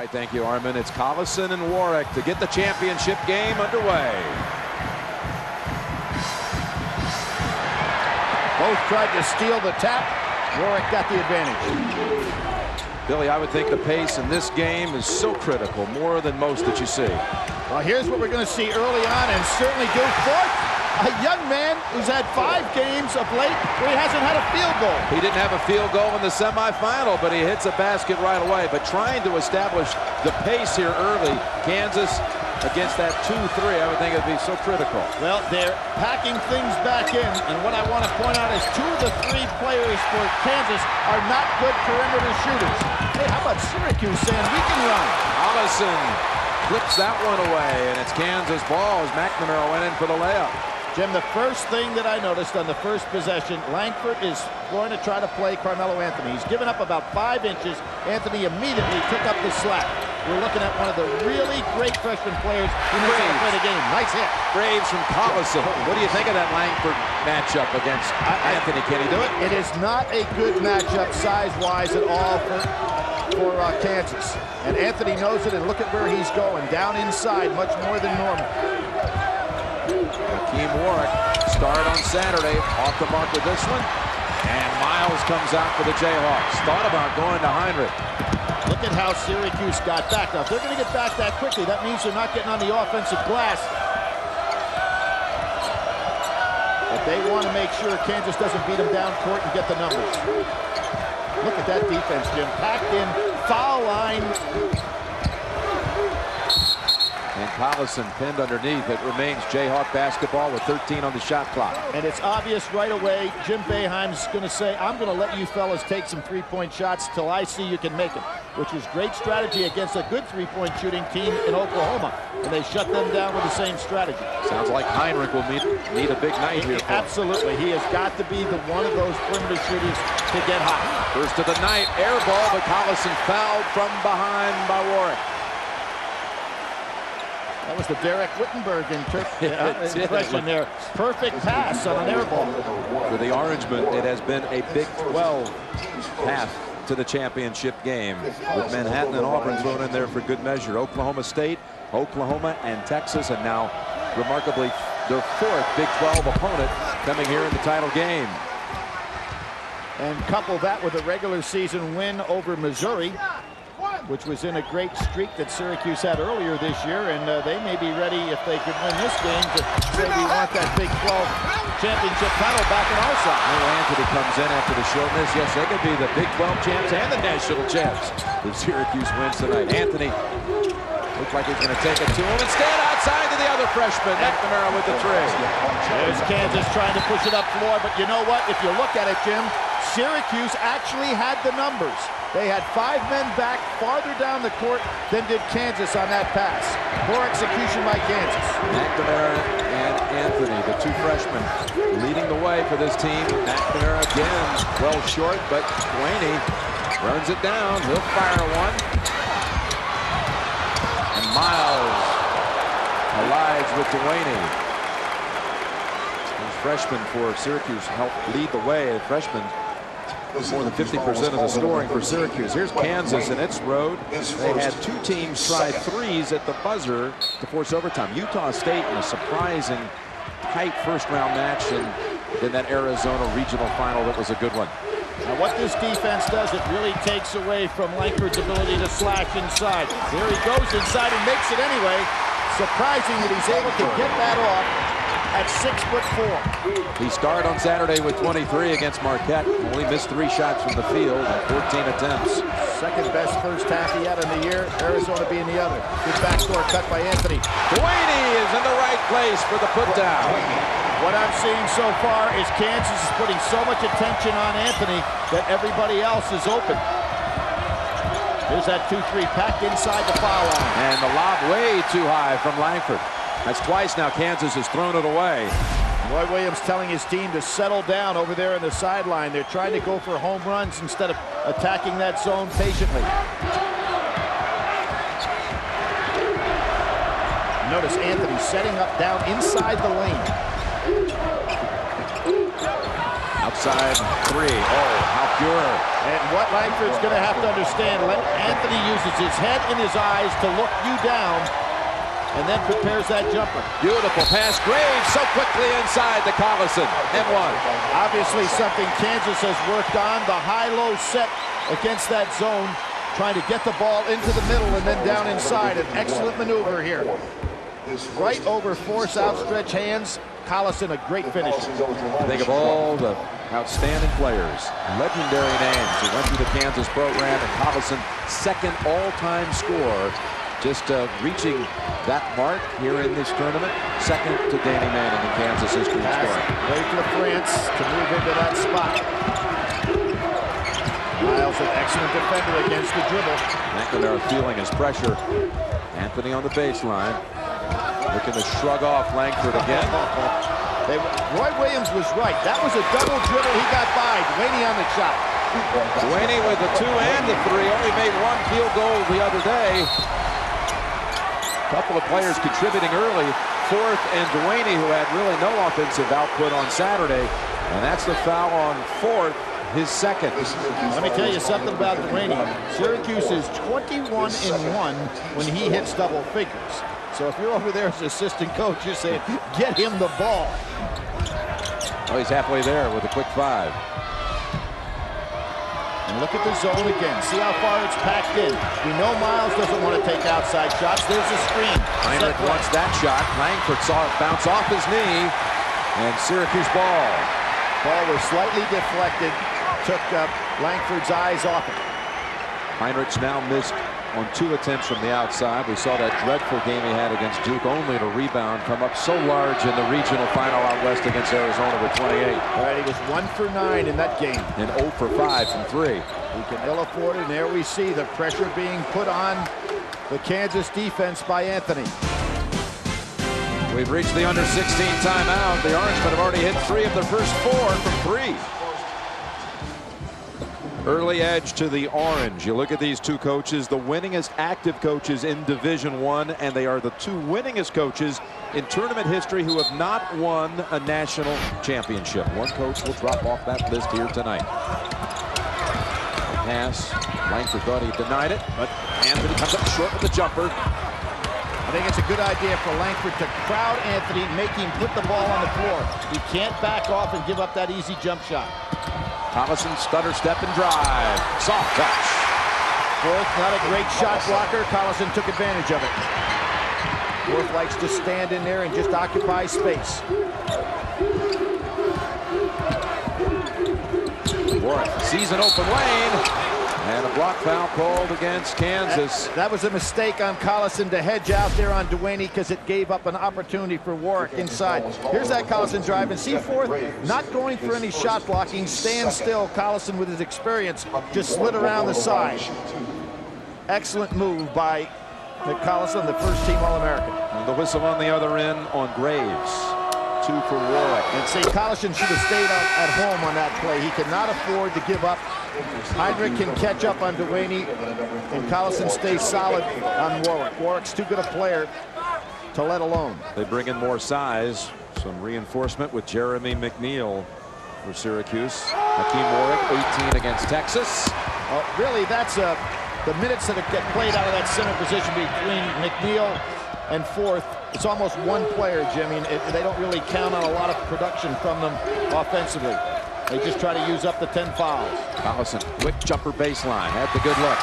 right, thank you, Armin. It's Collison and Warwick to get the championship game underway. Both tried to steal the tap. Warwick got the advantage. Billy, I would think the pace in this game is so critical, more than most that you see. Well, here's what we're going to see early on, and certainly go forth. A young man who's had 5 games of late where he hasn't had a field goal. He didn't have a field goal in the semifinal, but he hits a basket right away. But trying to establish the pace here early, Kansas against that 2-3, I would think it'd be so critical. Well, they're packing things back in, and what I want to point out is 2 of the 3 players for Kansas are not good perimeter shooters. Hey, how about Syracuse saying we can run? Collison flips that one away, and it's Kansas ball as McNamara went in for the layup. Jim, the first thing that I noticed on the first possession, Langford is going to try to play Carmelo Anthony. He's given up about 5 inches. Anthony immediately took up the slack. We're looking at one of the really great freshman players who knows how to play the game. Nice hit. Graves from Collison. What do you think of that Langford matchup against Anthony? Can he do it? It is not a good matchup size-wise at all for Kansas. And Anthony knows it, and look at where he's going. Down inside, much more than normal. Hakeem Warwick, start on Saturday, off the mark with this one. And Miles comes out for the Jayhawks. Thought about going to Hinrich. Look at how Syracuse got back. Now, if they're going to get back that quickly, that means they're not getting on the offensive glass. But they want to make sure Kansas doesn't beat them down court and get the numbers. Look at that defense, Jim. Packed in, foul line. And Collison pinned underneath. It remains Jayhawk basketball with 13 on the shot clock. And it's obvious right away, Jim Boeheim's going to say, I'm going to let you fellas take some three-point shots till I see you can make them, which is great strategy against a good three-point shooting team in Oklahoma. And they shut them down with the same strategy. Sounds like Hinrich will need a big night here. Absolutely. He has got to be one of those perimeter shooters to get hot. First of the night, air ball, but Collison fouled from behind by Warwick. That was the Derek Wittenberg impression there. Perfect pass on an air ball. For the Orangemen, it has been a Big 12 path to the championship game, with Manhattan and Auburn thrown in there for good measure. Oklahoma State, Oklahoma, and Texas, and now, remarkably, their 4th Big 12 opponent coming here in the title game. And couple that with a regular season win over Missouri, which was in a great streak that Syracuse had earlier this year, and they may be ready, if they could win this game, to say we want that Big 12 championship title back on our side. Anthony comes in after the shortness. Yes, they could be the Big 12 champs and the national champs if Syracuse wins tonight. Anthony looked like he's going to take it to him. Instead, outside to the other freshman, McNamara with the 3. There's Kansas trying to push it up floor, but you know what? If you look at it, Jim, Syracuse actually had the numbers. They had 5 men back farther down the court than did Kansas on that pass. Poor execution by Kansas. McNamara and Anthony, the 2 freshmen, leading the way for this team. McNamara again, well short, but Duane runs it down. He'll fire one. And Miles collides with Duane. These freshmen for Syracuse helped lead the way. The freshmen, more than 50% of the scoring for Syracuse. Here's Kansas in its road. They had 2 teams try 3s at the buzzer to force overtime. Utah State in a surprising tight first-round match, and then that Arizona regional final that was a good one. Now what this defense does, it really takes away from Langford's ability to slash inside. There he goes inside and makes it anyway. Surprising that he's able to get that off at 6'4". He started on Saturday with 23 against Marquette. Only missed 3 shots from the field and 14 attempts. Second best first half he had in the year, Arizona being the other. Good backdoor cut by Anthony. Duane is in the right place for the put down. What I'm seeing so far is Kansas is putting so much attention on Anthony that everybody else is open. There's that 2-3 packed inside the foul line. And the lob way too high from Langford. That's twice now Kansas has thrown it away. Roy Williams telling his team to settle down over there in the sideline. They're trying to go for home runs instead of attacking that zone patiently. Notice Anthony setting up down inside the lane. outside three. Oh, how pure. And what Langford's going to have to understand, Anthony uses his head and his eyes to look you down and then prepares that jumper. Beautiful pass. Graves so quickly inside to Collison. And one. Obviously something Kansas has worked on. The high-low set against that zone, trying to get the ball into the middle and then down inside. An excellent maneuver here. Right over force, outstretched hands. Collison, a great finish. Think of all the outstanding players, legendary names who went through the Kansas program, and Collison, second all-time scorer, just reaching that mark here in this tournament, second to Danny Manning in Kansas history scoring. Wait for France to move into that spot. Miles, an excellent defender against the dribble. McNamara feeling his pressure. Anthony on the baseline. Looking to shrug off Langford again. Roy Williams was right. That was a double dribble. He got by. Duane on the shot. Duane with the 2 and the 3. Only made 1 field goal the other day. A couple of players contributing early. Forth and Duane, who had really no offensive output on Saturday. And that's the foul on Forth, his second. Let me tell you something about Duane. Syracuse is 21-1 when he hits double figures. So if you're over there as assistant coach, you're saying, get him the ball. Oh, he's halfway there with a quick 5. And look at the zone again. See how far it's packed in. We know Miles doesn't want to take outside shots. There's a screen. Hinrich wants that shot. Langford saw it bounce off his knee. And Syracuse ball. Ball was slightly deflected. Took Langford's eyes off it. Hinrich now missed on 2 attempts from the outside. We saw that dreadful game he had against Duke, only to rebound, come up so large in the regional final out west against Arizona with 28. All right, he was 1 for 9 in that game. And 0 for 5 from 3. He can ill afford it, and there we see the pressure being put on the Kansas defense by Anthony. We've reached the under 16 timeout. The Orangemen have already hit 3 of their first 4 from 3. Early edge to the Orange. You look at these 2 coaches, the winningest active coaches in Division I, and they are the 2 winningest coaches in tournament history who have not won a national championship. One coach will drop off that list here tonight. The pass. Langford thought he denied it, but Anthony comes up short with the jumper. I think it's a good idea for Langford to crowd Anthony, make him put the ball on the floor. He can't back off and give up that easy jump shot. Collison, stutter, step, and drive. Soft touch. Forth, not a great shot blocker. Collison took advantage of it. Forth likes to stand in there and just occupy space. Warwick sees an open lane. And a block foul called against Kansas. That was a mistake on Collison to hedge out there on Duane because it gave up an opportunity for Warwick inside. Here's that Collison drive, and see Forth not going for any shot blocking. Stand still. Collison, with his experience, just slid around the side. Excellent move by Collison, the first-team All-American. And the whistle on the other end on Graves. 2 for Warwick. And see, Collison should have stayed at home on that play. He cannot afford to give up. Hinrich can catch up on Duane, and Collison stays solid on Warwick. Warwick's too good a player to let alone. They bring in more size. Some reinforcement with Jeremy McNeil for Syracuse. Hakeem Warwick, 18 against Texas. Really, that's the minutes that get played out of that center position between McNeil and Forth. It's almost one player, Jimmy. They don't really count on a lot of production from them offensively. They just try to use up the 10 fouls. Collison, quick jumper baseline. Had the good look.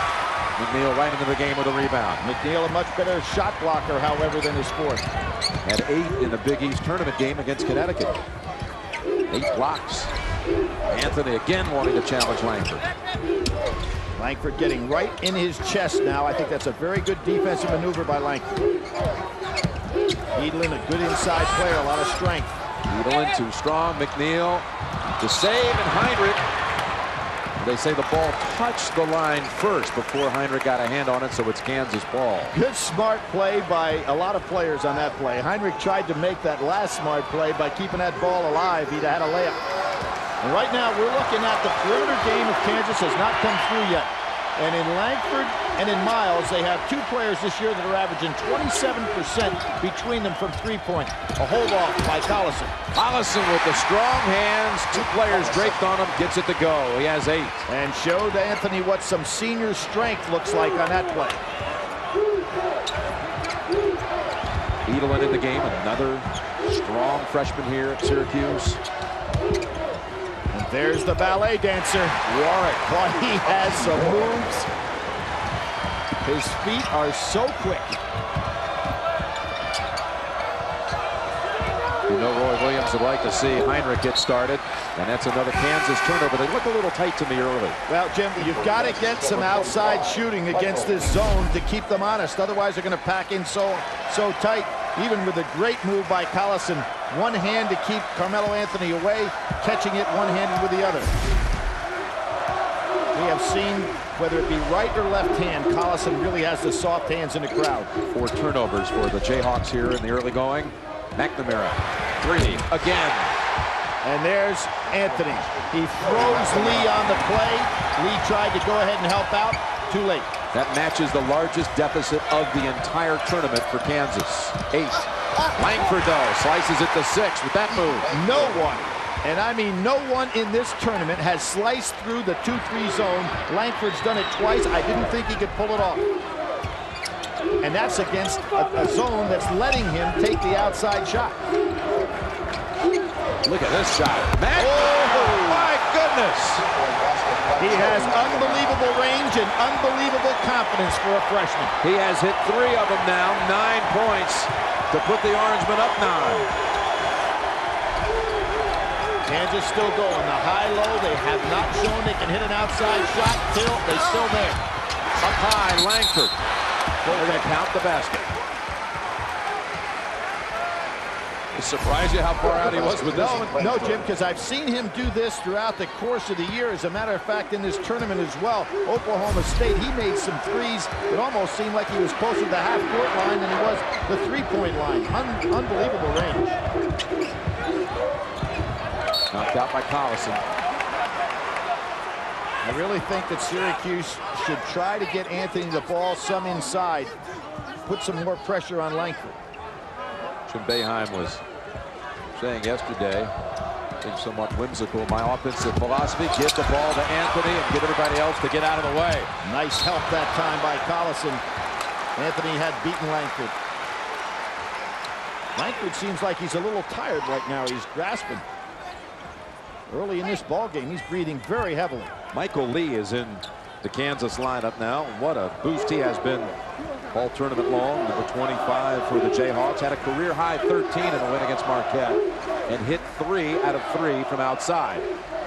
McNeil right into the game with a rebound. McNeil, a much better shot blocker, however, than his Forth. Had 8 in the Big East tournament game against Connecticut. 8 blocks. Anthony again wanting to challenge Langford. Langford getting right in his chest now. I think that's a very good defensive maneuver by Langford. Edelin, a good inside player, a lot of strength. Edelin too strong. McNeil to save, and Hinrich. They say the ball touched the line first before Hinrich got a hand on it, so it's Kansas ball. Good smart play by a lot of players on that play. Hinrich tried to make that last smart play by keeping that ball alive. He'd had a layup. And right now we're looking at the perimeter game of Kansas has not come through yet. And in Langford and in Miles, they have two players this year that are averaging 27% between them from three-point. A hold-off by Collison. Collison with the strong hands. Two players draped on him. Gets it to go. He has 8. And showed Anthony what some senior strength looks like on that play. Edelin in the game. Another strong freshman here at Syracuse. And there's the ballet dancer, Warwick. Boy, he has some moves. His feet are so quick. You know, Roy Williams would like to see Hinrich get started, and that's another Kansas turnover. They look a little tight to me early. Well, Jim, you've got to get some outside shooting against this zone to keep them honest. Otherwise, they're going to pack in so tight. Even with a great move by Collison, one hand to keep Carmelo Anthony away, catching it one-handed with the other. We have seen, whether it be right or left hand, Collison really has the soft hands in the crowd. 4 turnovers for the Jayhawks here in the early going. McNamara, 3 again. And there's Anthony. He throws Lee on the play. Lee tried to go ahead and help out. Too late. That matches the largest deficit of the entire tournament for Kansas. 8. Langford, though, slices it to 6 with that move. No one, and I mean no one in this tournament has sliced through the 2-3 zone. Langford's done it twice. I didn't think he could pull it off. And that's against a zone that's letting him take the outside shot. Look at this shot. Oh, my goodness. He has unbelievable range and unbelievable confidence for a freshman. He has hit 3 of them now, 9 points to put the Orangemen up 9. Kansas still going. The high-low, they have not shown they can hit an outside shot. They're still there. Up high, Langford. They're going to count the basket. It surprised you how far out he was with this one? No, Jim, because I've seen him do this throughout the course of the year. As a matter of fact, in this tournament as well, Oklahoma State, he made some threes. It almost seemed like he was closer to the half-court line than he was the three-point line. Unbelievable range. Knocked out by Collison. I really think that Syracuse should try to get Anthony the ball some inside, put some more pressure on Langford. Jim Boeheim was saying yesterday, I think somewhat whimsical, my offensive philosophy, give the ball to Anthony and get everybody else to get out of the way. Nice help that time by Collison. Anthony had beaten Langford. Langford seems like he's a little tired right now. He's grasping. Early in this ball game, he's breathing very heavily. Michael Lee is in the Kansas lineup now. What a boost he has been all tournament long. Number 25 for the Jayhawks. Had a career-high 13 in a win against Marquette and hit 3 out of 3 from outside.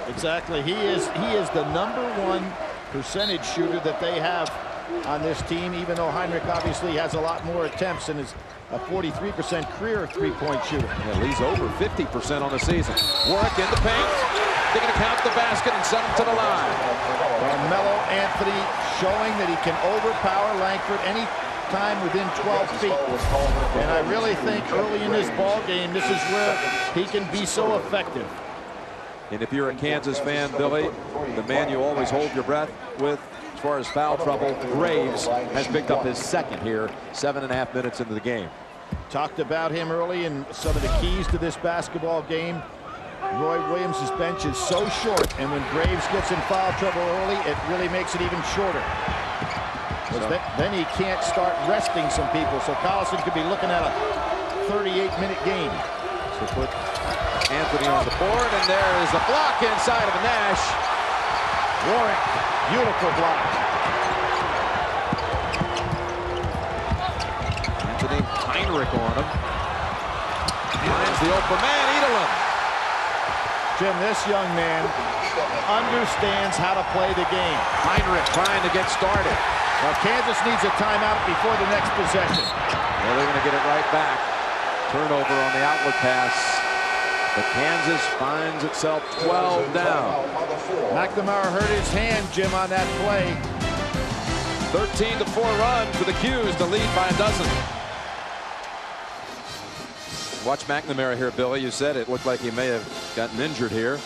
Exactly. He is the #1 percentage shooter that they have on this team, even though Hinrich obviously has a lot more attempts and is a 43% career three-point shooter. Yeah, Lee's over 50% on the season. Warwick in the paint. They're going to count the basket and send him to the line. Carmelo Anthony showing that he can overpower Langford any time within 12 feet. And I really think early in this ball game, this is where he can be so effective. And if you're a Kansas fan, Billy, the man you always hold your breath with as far as foul trouble, Graves, has picked up his second here, 7.5 minutes into the game. Talked about him early and some of the keys to this basketball game. Roy Williams' bench is so short, and when Graves gets in foul trouble early, it really makes it even shorter. Then he can't start resting some people, so Collison could be looking at a 38-minute game. So put Anthony on the board, and there is the block inside of Nash. Warwick, beautiful block. Anthony Hinrich on him. Finds the open man, Edelin. Jim, this young man understands how to play the game. Hinrich trying to get started. Well, Kansas needs a timeout before the next possession. Well, they're going to get it right back. Turnover on the outlet pass. But Kansas finds itself 12 down. McNamara hurt his hand, Jim, on that play. 13-4 run for the Qs to lead by a dozen. Watch McNamara here, Billy. You said it looked like he may have gotten injured here.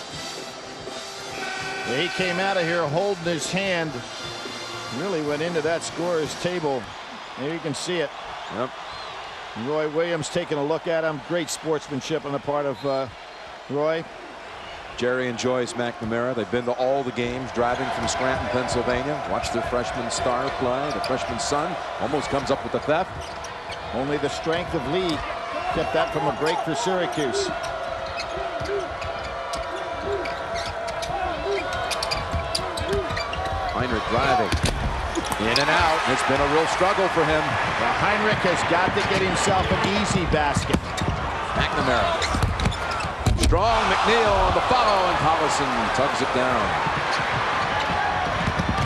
He came out of here holding his hand. Really went into that scorer's table. There you can see it. Yep. Roy Williams taking a look at him. Great sportsmanship on the part of Roy. Jerry enjoys McNamara. They've been to all the games, driving from Scranton, Pennsylvania. Watch their freshman star play. The freshman son almost comes up with the theft. Only the strength of Lee kept that from a break for Syracuse. Hinrich driving. In and out. It's been a real struggle for him. Well, Hinrich has got to get himself an easy basket. McNamara. Strong. McNeil on the follow, and Collison tugs it down.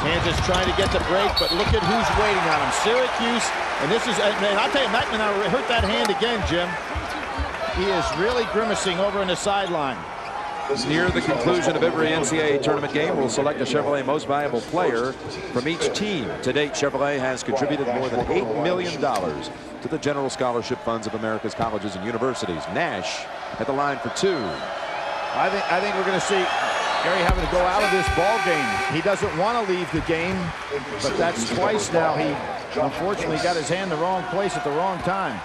Kansas trying to get the break, but look at who's waiting on him. Syracuse, and this is, and I'll tell you, McNamara hurt that hand again, Jim. He is really grimacing over in the sideline. Near the conclusion of every NCAA tournament game, we'll select a Chevrolet Most Valuable Player from each team. To date, Chevrolet has contributed more than $8 million to the general scholarship funds of America's colleges and universities. Nash at the line for two. I think we're going to see Gary having to go out of this ball game. He doesn't want to leave the game, but that's twice now. He unfortunately got his hand in the wrong place at the wrong time.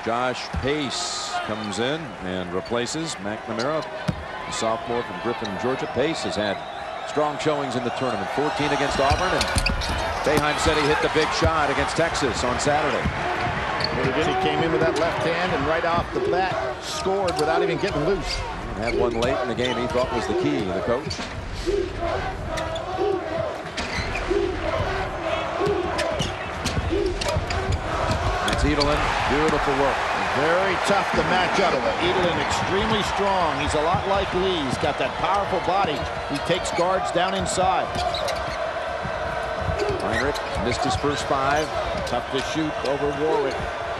Josh Pace comes in and replaces McNamara, the sophomore from Griffin, Georgia. Pace has had strong showings in the tournament. 14 against Auburn, and Boeheim said he hit the big shot against Texas on Saturday. Well, he did. He came in with that left hand and right off the bat scored without even getting loose. Had one late in the game he thought was the key, the coach. That's Edelin. Beautiful work. Very tough to match up. Edelin extremely strong. He's a lot like Lee. He's got that powerful body. He takes guards down inside. Hinrich missed his first five. Tough to shoot over Warwick.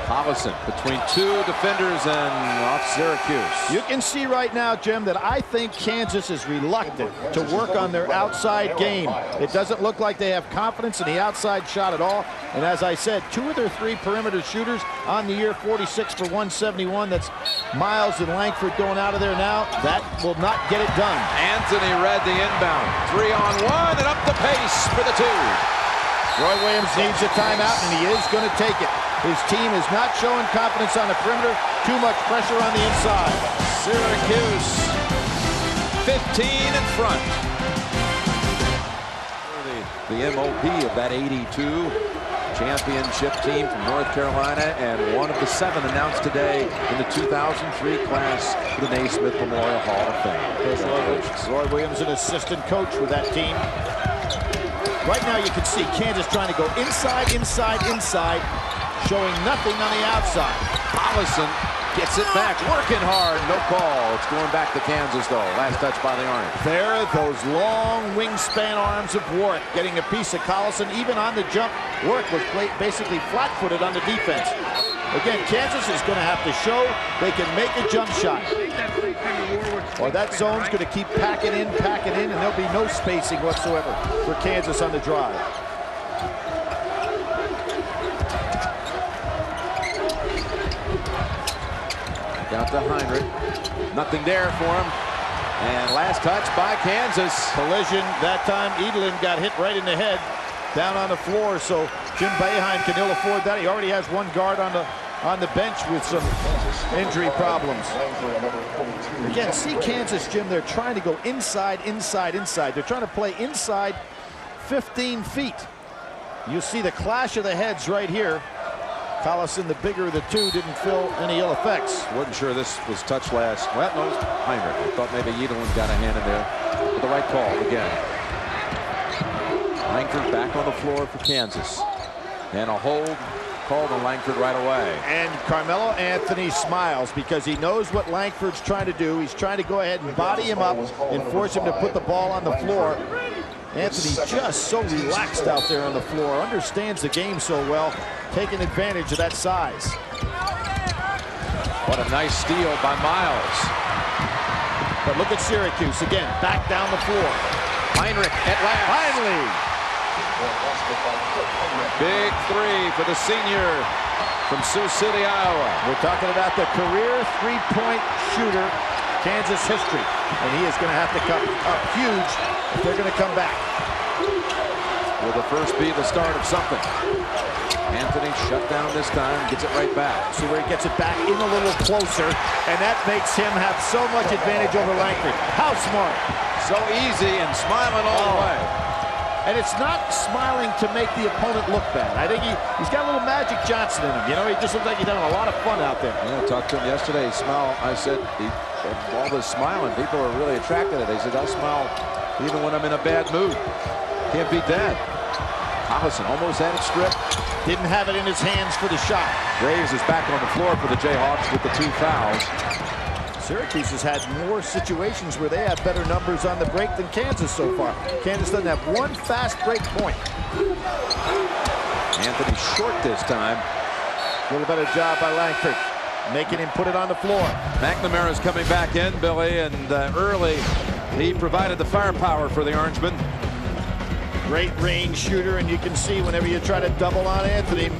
Collison between two defenders and off Syracuse. You can see right now, Jim, that I think Kansas is reluctant to work on their outside game. It doesn't look like they have confidence in the outside shot at all. And as I said, 2 of their 3 perimeter shooters on the year, 46 for 171. That's Miles and Langford going out of there now. That will not get it done. Anthony read the inbound. 3-on-1 and up the pace for the two. Roy Williams needs a timeout, and he is going to take it. His team is not showing confidence on the perimeter. Too much pressure on the inside. Syracuse 15 in front. The MOP of that 82 championship team from North Carolina, and one of the 7 announced today in the 2003 class for the Naismith Memorial Hall of Fame. Roy Williams, an assistant coach with that team. Right now you can see Kansas trying to go inside, showing nothing on the outside. Collison gets it back, working hard, no call. It's going back to Kansas though. Last touch by the Orange. There are those long wingspan arms of Warwick getting a piece of Collison. Even on the jump, Warwick was basically flat-footed on the defense. Again, Kansas is going to have to show they can make a jump shot, or that zone's going to keep packing in, and there'll be no spacing whatsoever for Kansas on the drive. Got to Hinrich. Nothing there for him. And last touch by Kansas. Collision. That time Edelin got hit right in the head down on the floor, so Jim Boeheim can ill afford that. He already has one guard on the bench with some injury problems. Again, see Kansas, Jim, they're trying to go inside. They're trying to play inside 15 feet. You see the clash of the heads right here. Collison, the bigger of the two, didn't feel any ill effects. Wasn't sure this was touch last. Well, no, Hinrich. I thought maybe Edelin got a hand in there. But the right call again. Langford back on the floor for Kansas. And a hold called on Langford right away. And Carmelo Anthony smiles because he knows what Langford's trying to do. He's trying to go ahead and body him up and force him to put the ball on the floor. Anthony's just so relaxed out there on the floor, understands the game so well, taking advantage of that size. What a nice steal by Miles. But look at Syracuse again, back down the floor. Hinrich at last. Finally. Big three for the senior from Sioux City, Iowa. We're talking about the career three-point shooter, Kansas history. And he is going to have to come up huge if they're going to come back. Will the first be the start of something? Anthony shut down this time, gets it right back. See where he gets it back in a little closer, and that makes him have so much advantage over Langford. How smart. So easy and smiling all the way. And it's not smiling to make the opponent look bad. I think he's got a little Magic Johnson in him. You know, he just looks like he's having a lot of fun out there. Yeah, I talked to him yesterday. He smiled. I said, all this smiling, people are really attracted to it. He said, I smile even when I'm in a bad mood. Can't beat that. Collison almost had it stripped. Didn't have it in his hands for the shot. Graves is back on the floor for the Jayhawks with the 2 fouls. Syracuse has had more situations where they have better numbers on the break than Kansas so far. Kansas doesn't have one fast break point. Anthony short this time. A little better job by Langford, making him put it on the floor. McNamara's coming back in, Billy, and early he provided the firepower for the Orangemen. Great range shooter, and you can see whenever you try to double on Anthony,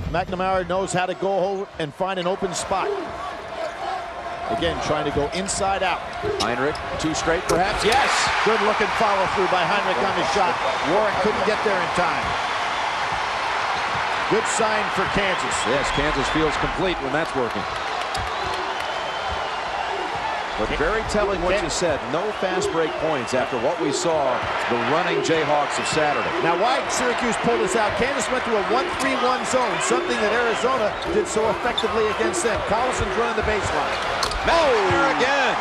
McNamara knows how to go and find an open spot. Again, trying to go inside out. Hinrich, 2 straight perhaps. Yes! Good looking follow through by Hinrich on the shot. Warren couldn't get there in time. Good sign for Kansas. Yes, Kansas feels complete when that's working. But very telling what you said. No fast break points after what we saw the running Jayhawks of Saturday. Now, why Syracuse pulled this out? Kansas went to a 1-3-1 zone, something that Arizona did so effectively against them. Collison's running the baseline. There again.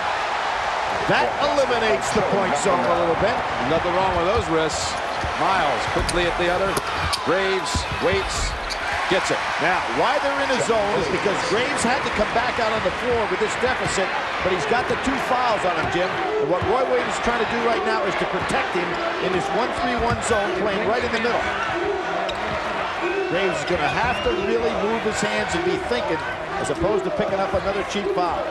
That eliminates the point zone a little bit. Nothing wrong with those wrists. Miles quickly at the other. Graves waits. Gets it. Now, why they're in a zone is because Graves had to come back out on the floor with this deficit, but he's got the 2 fouls on him, Jim. And what Roy Wade is trying to do right now is to protect him in this 1-3-1 zone, playing right in the middle. Graves is going to have to really move his hands and be thinking, as opposed to picking up another cheap foul.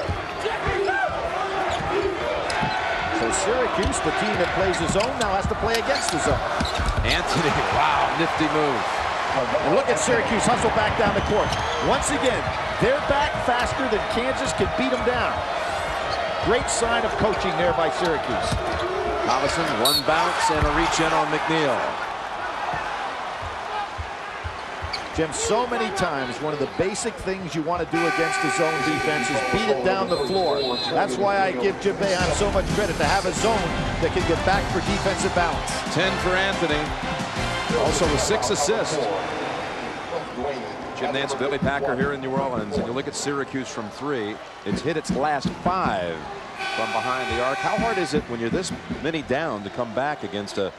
So Syracuse, the team that plays the zone, now has to play against the zone. Anthony, wow, nifty move. And look at Syracuse hustle back down the court. Once again, they're back faster than Kansas can beat them down. Great sign of coaching there by Syracuse. Collison, 1 bounce and a reach in on McNeil. Jim, so many times, one of the basic things you want to do against the zone defense is beat it down the floor. That's why I give Jim Boeheim so much credit to have a zone that can get back for defensive balance. 10 for Anthony. Also with 6 assists. Jim Nance, Billy Packer here in New Orleans, and you look at Syracuse from 3. It's hit its last 5 from behind the arc. How hard is it when you're this many down to come back against a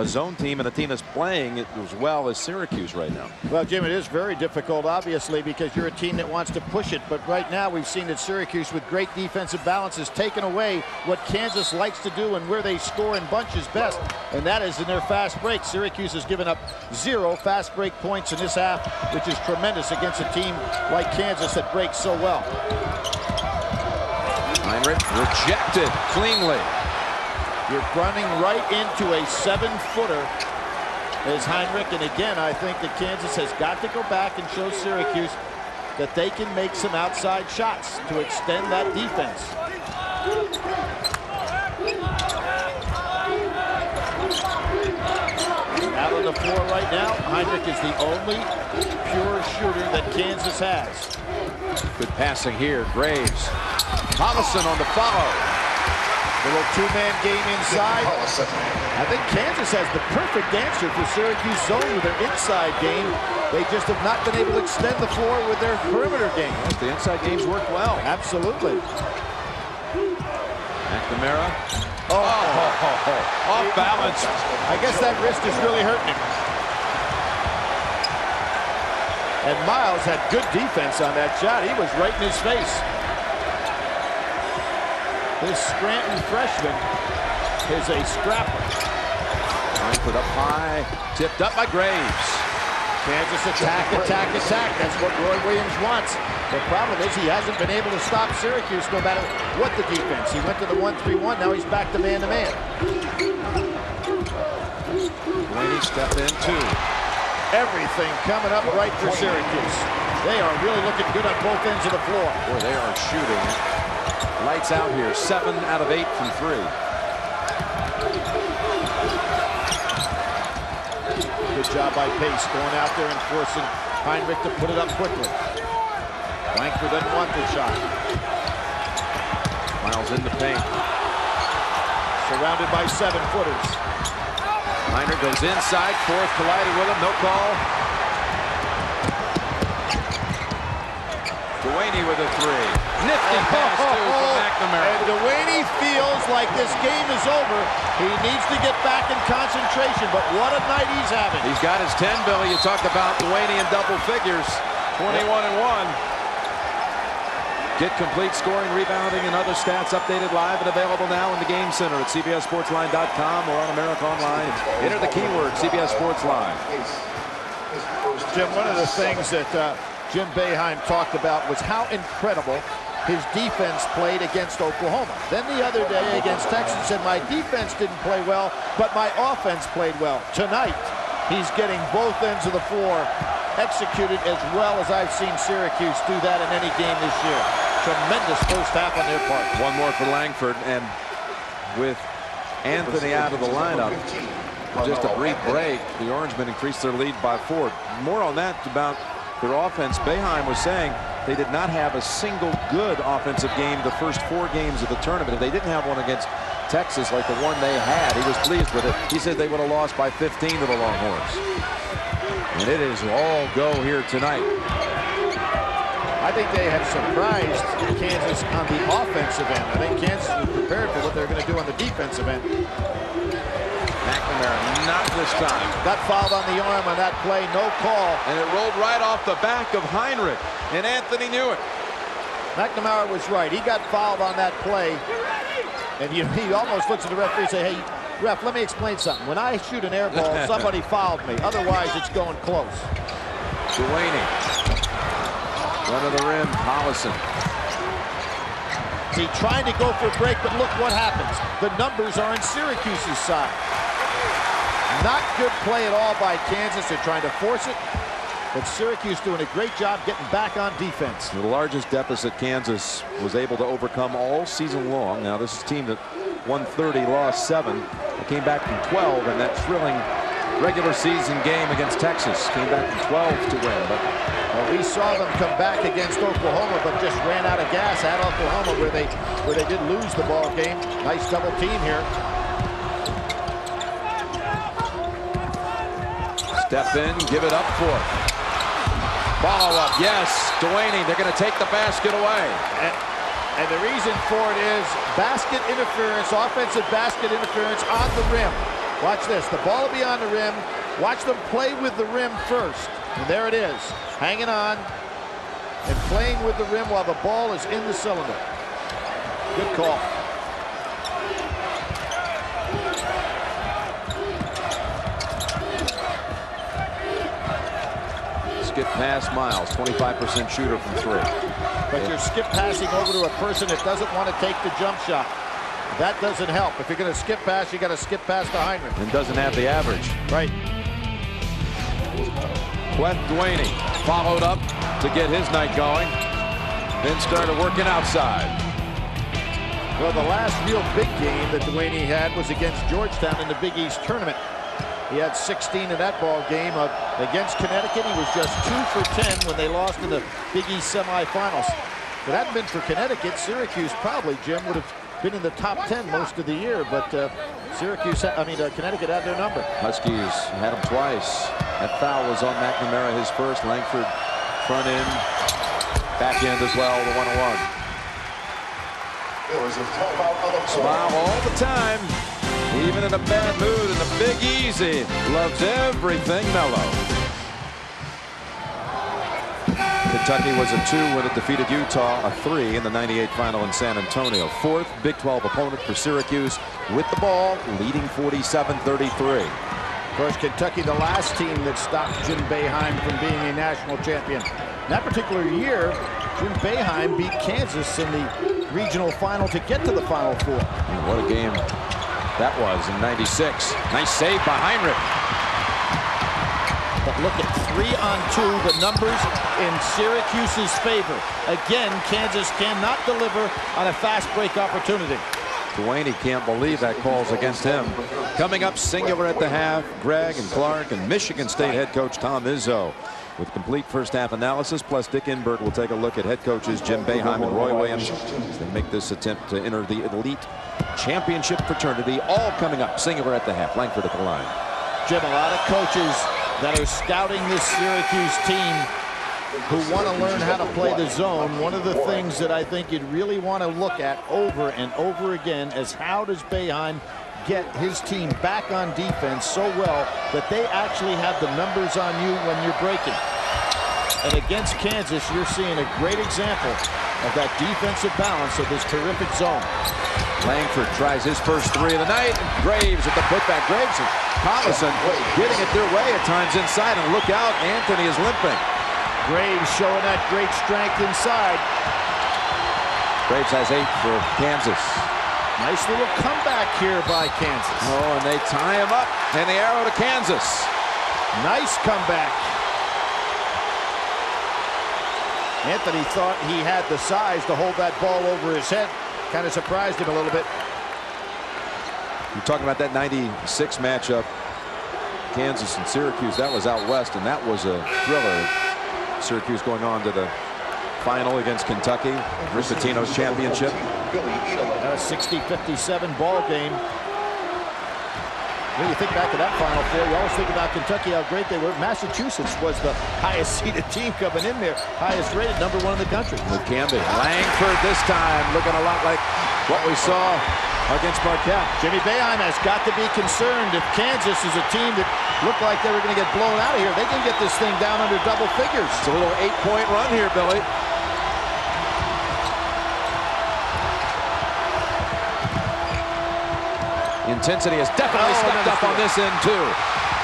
zone team and a team that's playing it as well as Syracuse right now? Well, Jim, it is very difficult, obviously, because you're a team that wants to push it. But right now, we've seen that Syracuse, with great defensive balance, has taken away what Kansas likes to do and where they score in bunches best, and that is in their fast break. Syracuse has given up 0 fast break points in this half, which is tremendous against a team like Kansas that breaks so well. Hinrich rejected cleanly. You're running right into a 7-footer as Hinrich, and again, I think that Kansas has got to go back and show Syracuse that they can make some outside shots to extend that defense. Out on the floor right now, Hinrich is the only pure shooter that Kansas has. Good passing here, Graves. Collison on the follow. Little 2-man game inside. I think Kansas has the perfect answer for Syracuse zone with their inside game. They just have not been able to extend the floor with their perimeter game. Yes, the inside game's worked well. Absolutely. McNamara. Off balance. I guess that wrist is really hurting him. And Miles had good defense on that shot. He was right in his face. This Scranton freshman is a scrapper. Put up high, tipped up by Graves. Kansas attack. That's what Roy Williams wants. The problem is he hasn't been able to stop Syracuse no matter what the defense. He went to the 1-3-1. Now he's back to man-to-man. Delaney stepped in too. Everything coming up right for Syracuse. They are really looking good on both ends of the floor. Boy, they are shooting lights out here. 7 out of 8 from 3. Good job by Pace going out there and forcing Hinrich to put it up quickly. Langford doesn't want the shot. Miles in the paint. Surrounded by 7-footers. Hinrich goes inside. Fourth collided with him. No call. Delaney with a three. Nifty pass too from McNamara. And Delaney feels like this game is over. He needs to get back in concentration, but what a night he's having. He's got his 10, Billy. You talked about Delaney in double figures. 21-1. Get complete scoring, rebounding, and other stats updated live and available now in the Game Center at CBSSportsLine.com or on America Online. Enter the keyword CBS Sports Line. Jim, one of the things that Jim Boeheim talked about was how incredible his defense played against Oklahoma. Then the other day against Texas, said my defense didn't play well, but my offense played well. Tonight, he's getting both ends of the floor executed as well as I've seen Syracuse do that in any game this year. Tremendous first half on their part. One more for Langford, and with Anthony out of the lineup, just a brief break, the Orangemen increased their lead by 4. More on that about their offense. Boeheim was saying they did not have a single good offensive game the first 4 games of the tournament. If they didn't have one against Texas like the one they had, he was pleased with it. He said they would have lost by 15 to the Longhorns. And it is all go here tonight. I think they have surprised Kansas on the offensive end. I think Kansas was prepared for what they're going to do on the defensive end. McNamara, not this time. Got fouled on the arm on that play, no call. And it rolled right off the back of Hinrich, and Anthony knew it. McNamara was right. He got fouled on that play. And he almost looks at the referee and say, hey, ref, let me explain something. When I shoot an air ball, somebody fouled me. Otherwise, it's going close. Delaney. Run of the rim, Hollison. He tried to go for a break, but look what happens. The numbers are on Syracuse's side. Not good play at all by Kansas. They're trying to force it, but Syracuse doing a great job getting back on defense. The largest deficit Kansas was able to overcome all season long. Now, this is a team that won 30, lost 7. They came back from 12 in that thrilling regular season game against Texas. Came back from 12 to win, but we saw them come back against Oklahoma, but just ran out of gas at Oklahoma, where they did lose the ball game. Nice double team here. Step in, give it up for it. Follow up, yes. Delaney, they're going to take the basket away. And the reason for it is basket interference, offensive basket interference on the rim. Watch this, the ball will be on the rim. Watch them play with the rim first. And there it is, hanging on and playing with the rim while the ball is in the cylinder. Good call. Skip past Miles, 25% shooter from 3. But you're skip passing over to a person that doesn't want to take the jump shot. That doesn't help. If you're going to skip pass, you got to skip past the Hinrich. And doesn't have the average. Right. Delaney followed up to get his night going. Then started working outside. Well, the last real big game that Delaney had was against Georgetown in the Big East tournament. He had 16 in that ball game. Against Connecticut, he was just 2 for 10 when they lost in the Big East semifinals. If it hadn't been for Connecticut, Syracuse probably, Jim, would have been in the top 10 most of the year. But Connecticut had their number. Huskies had him twice. That foul was on McNamara, his first. Langford front end, back end as well, the 1-1. Smile all the time, even in a bad mood, and the Big Easy loves everything mellow. Kentucky was a 2 when it defeated Utah, a 3 in the '98 final in San Antonio. 4th Big 12 opponent for Syracuse with the ball, leading 47-33. Of course, Kentucky, the last team that stopped Jim Boeheim from being a national champion. In that particular year, Jim Boeheim beat Kansas in the regional final to get to the Final Four. And what a game that was in '96. Nice save by Hinrich. But look at 3-on-2, the numbers in Syracuse's favor. Again, Kansas cannot deliver on a fast break opportunity. Dwayne can't believe that call's against him. Coming up, singular at the half, Greg and Clark and Michigan State head coach Tom Izzo with complete first half analysis. Plus Dick Enberg will take a look at head coaches Jim Boeheim and Roy Williams as they make this attempt to enter the elite championship fraternity. All coming up, singular at the half. Langford at the line. Jim, a lot of coaches that are scouting this Syracuse team who want to learn how to play the zone. One of the things that I think you'd really want to look at over and over again is how does Boeheim get his team back on defense so well that they actually have the numbers on you when you're breaking. And against Kansas, you're seeing a great example of that defensive balance of this terrific zone. Langford tries his first three of the night. Graves at the putback. Graves and Collison getting it their way at times inside. And look out, Anthony is limping. Graves showing that great strength inside. Graves has 8 for Kansas. Nice little comeback here by Kansas. Oh, and they tie him up. And the arrow to Kansas. Nice comeback. Anthony thought he had the size to hold that ball over his head. Kind of surprised him a little bit. You're talking about that 96 matchup. Kansas and Syracuse. That was out west, and that was a thriller. Syracuse going on to the final against Kentucky. Rick Pitino's championship. A 60-57 ball game. When you think back to that Final Four, you always think about Kentucky, how great they were. Massachusetts was the highest seeded team coming in there. Highest rated, #1 in the country. It can be. Langford this time looking a lot like what we saw against Marquette. Jimmy Boeheim has got to be concerned if Kansas is a team that looked like they were going to get blown out of here. They can get this thing down under double figures. It's a little 8-point run here, Billy. Intensity has definitely stepped up on this end, too.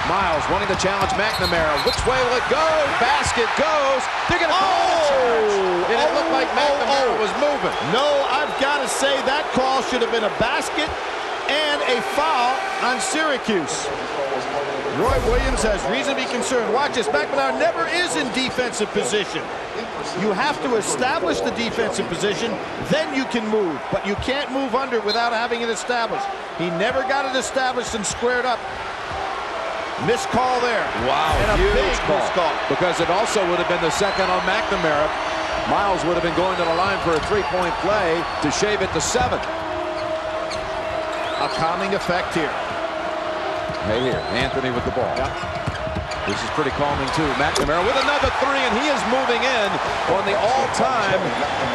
Miles wanting to challenge McNamara. Which way will it go? Basket goes. They're going to call the charge. And it looked like McNamara was moving. No, I've got to say that call should have been a basket and a foul on Syracuse. Roy Williams has reason to be concerned. Watch this. McNamara never is in defensive position. You have to establish the defensive position, then you can move. But you can't move under without having it established. He never got it established and squared up. Missed call there. Wow, and a huge big missed call. Because it also would have been the second on McNamara. Miles would have been going to the line for a 3-point play to shave it to 7. A calming effect here. Hey, here, Anthony with the ball. Yep. This is pretty calming, too. McNamara with another 3, and he is moving in on the all-time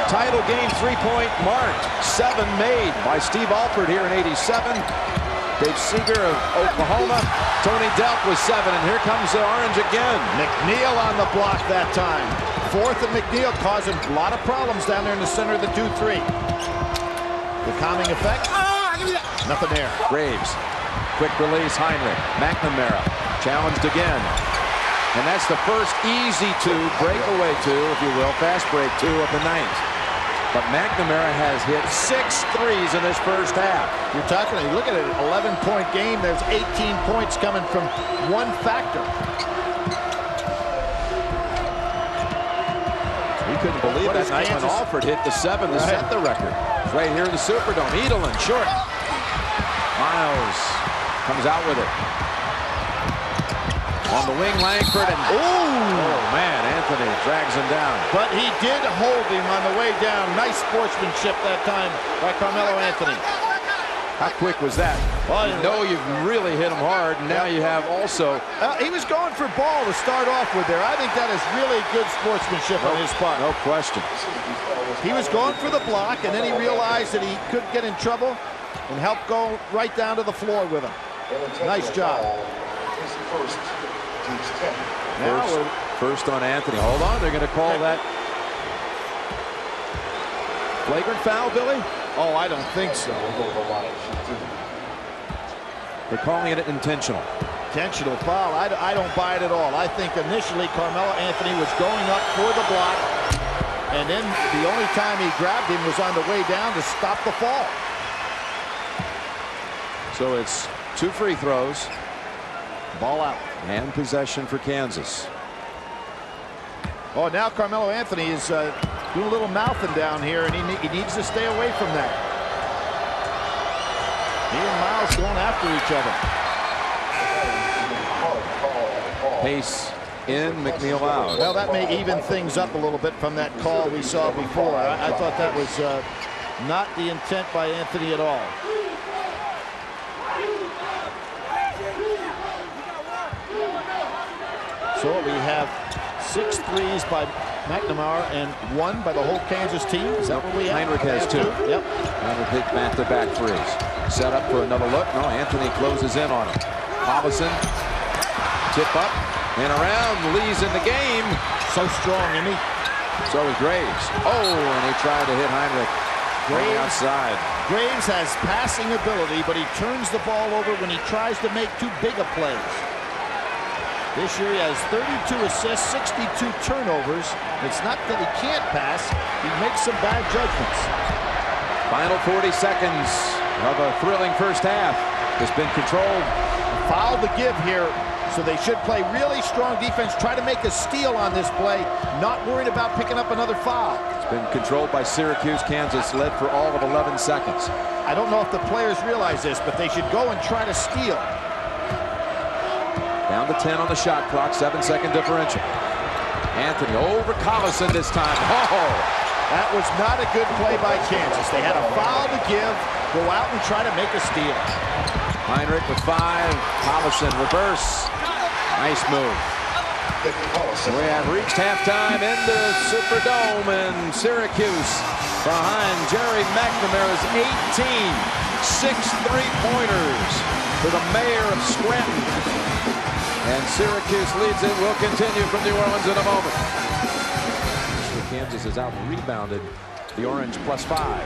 title game 3-point mark. 7 made by Steve Alford here in '87. Dave Seeger of Oklahoma. Tony Delk with 7, and here comes the orange again. McNeil on the block that time. 4th and McNeil causing a lot of problems down there in the center of the 2-3. The calming effect. Nothing there. Graves. Quick release, Hinrich. McNamara challenged again. And that's the first easy 2, breakaway 2, if you will, fast break 2 of the night. But McNamara has hit 6 threes in this first half. You're talking, look at it, 11-point game. There's 18 points coming from one factor. We couldn't believe that night when Alford hit the 7 to set the record. Right here in the Superdome. Edelin short. Miles comes out with it. On the wing, Langford, and oh man, Anthony drags him down. But he did hold him on the way down. Nice sportsmanship that time by Carmelo Anthony. How quick was that? Well, you know you've really hit him hard, and now you have also... he was going for ball to start off with there. I think that is really good sportsmanship on his part. No question. He was going for the block, and then he realized that he could get in trouble and help go right down to the floor with him. Nice job. First on Anthony. Hold on, they're going to call that flagrant foul, Billy? Oh, I don't think so. They're calling it intentional. Intentional foul. I don't buy it at all. I think initially Carmelo Anthony was going up for the block, and then the only time he grabbed him was on the way down to stop the fall. So it's 2 free throws. Ball out. And possession for Kansas. Oh, now Carmelo Anthony is doing a little mouthing down here, and he needs to stay away from that. He and Miles going after each other. Pace in, McNeil out. Well, that may even things up a little bit from that call we saw before. I thought that was not the intent by Anthony at all. So we have 6 threes by McNamara and 1 by the whole Kansas team. Is that what we have? Hinrich has 2. Yep. Hinrich hit back-to-back threes. Set up for another look. No, Anthony closes in on him. Hollison, tip up and around. Lee's in the game. So strong, isn't he? So is Graves. Oh, and he tried to hit Hinrich on the outside. Graves has passing ability, but he turns the ball over when he tries to make too big a plays. This year he has 32 assists, 62 turnovers. It's not that he can't pass. He makes some bad judgments. Final 40 seconds of a thrilling first half. It's been controlled. Foul to give here, so they should play really strong defense. Try to make a steal on this play. Not worried about picking up another foul. It's been controlled by Syracuse. Kansas led for all of 11 seconds. I don't know if the players realize this, but they should go and try to steal. Down to 10 on the shot clock, 7-second differential. Anthony over Collison this time. Oh! That was not a good play by Kansas. They had a foul to give, go out and try to make a steal. Hinrich with 5, Collison reverse. Nice move. We have reached halftime in the Superdome, and Syracuse behind Jerry McNamara's 18. 6 3-pointers for the mayor of Scranton. And Syracuse leads it. Will continue from New Orleans in a moment. Kansas has out-rebounded the Orange +5.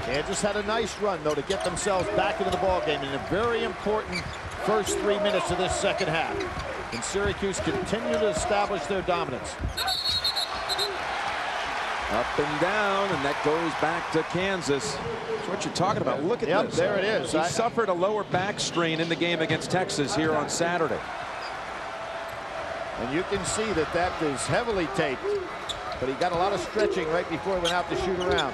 Kansas had a nice run, though, to get themselves back into the ballgame in a very important first 3 minutes of this second half. And Syracuse continue to establish their dominance. Up and down, and that goes back to Kansas. That's what you're talking about. Look at this. There it is. He suffered a lower back strain in the game against Texas here on Saturday. And you can see that that is heavily taped. But he got a lot of stretching right before he went out to shoot around.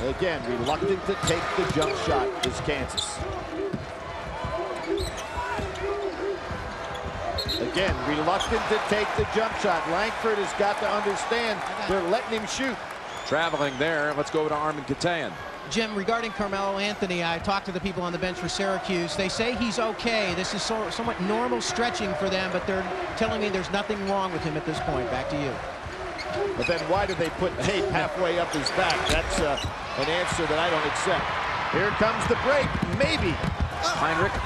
Again, reluctant to take the jump shot is Kansas. Again, reluctant to take the jump shot. Langford has got to understand they're letting him shoot. Traveling there, let's go to Armin Katayan. Jim, regarding Carmelo Anthony, I talked to the people on the bench for Syracuse. They say he's okay. This is somewhat normal stretching for them, but they're telling me there's nothing wrong with him at this point. Back to you. But then why do they put tape halfway up his back? That's an answer that I don't accept. Here comes the break. Maybe. Hinrich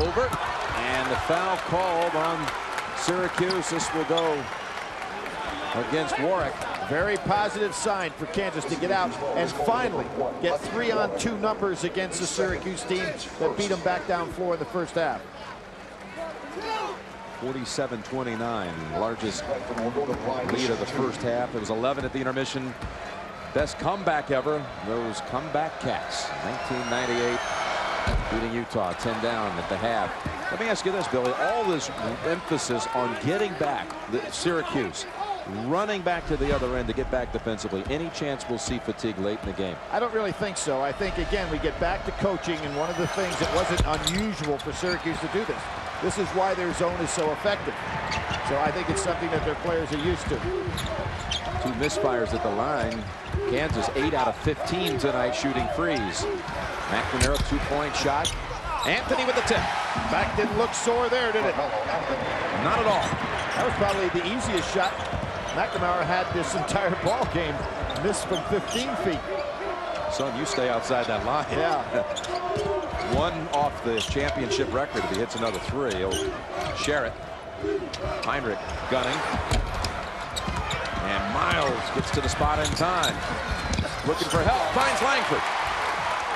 over, and the foul called on Syracuse. This will go against Warwick. Very positive sign for Kansas to get out and finally get 3-on-2 numbers against the Syracuse team that beat them back down floor in the first half. 47-29, largest lead of the first half. It was 11 at the intermission. Best comeback ever, those comeback Cats. 1998, beating Utah 10 down at the half. Let me ask you this, Billy. All this emphasis on getting back the Syracuse, running back to the other end to get back defensively. Any chance we'll see fatigue late in the game? I don't really think so. I think, again, we get back to coaching, and one of the things, it wasn't unusual for Syracuse to do this. This is why their zone is so effective. So I think it's something that their players are used to. 2 misfires at the line. Kansas 8 out of 15 tonight shooting frees. McNamara 2-point shot. Anthony with the tip. Back didn't look sore there, did it? Not at all. That was probably the easiest shot McNamara had this entire ball game. Missed from 15 feet. Son, you stay outside that line. Yeah. 1 off the championship record. If he hits another 3, he'll share it. Hinrich gunning. And Miles gets to the spot in time. Looking for help. Finds Langford.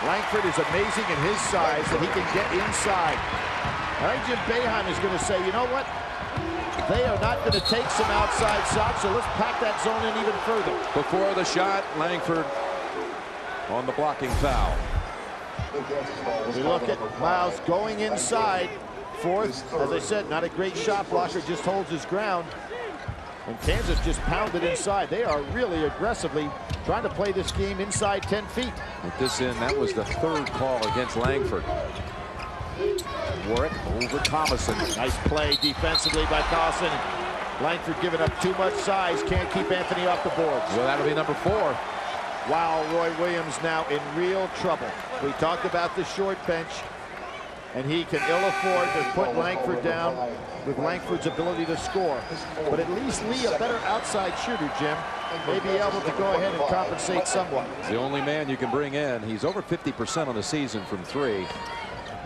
Langford is amazing at his size that he can get inside. I think Jim Boeheim is going to say, you know what? They are not going to take some outside shots, so let's pack that zone in even further. Before the shot, Langford on the blocking foul. We look at Miles going inside. Fourth, as I said, not a great shot blocker, just holds his ground. And Kansas just pounded inside. They are really aggressively trying to play this game inside 10 feet. With this in, that was the third call against Langford. Warwick over Collison. Nice play defensively by Collison. Langford giving up too much size. Can't keep Anthony off the board. So that'll be number 4. Wow, Roy Williams now in real trouble. We talked about the short bench, and he can ill afford to put Langford down with Langford's ability to score. But at least Lee, a better outside shooter, Jim, may be able to go ahead and compensate somewhat. The only man you can bring in. He's over 50% on the season from 3.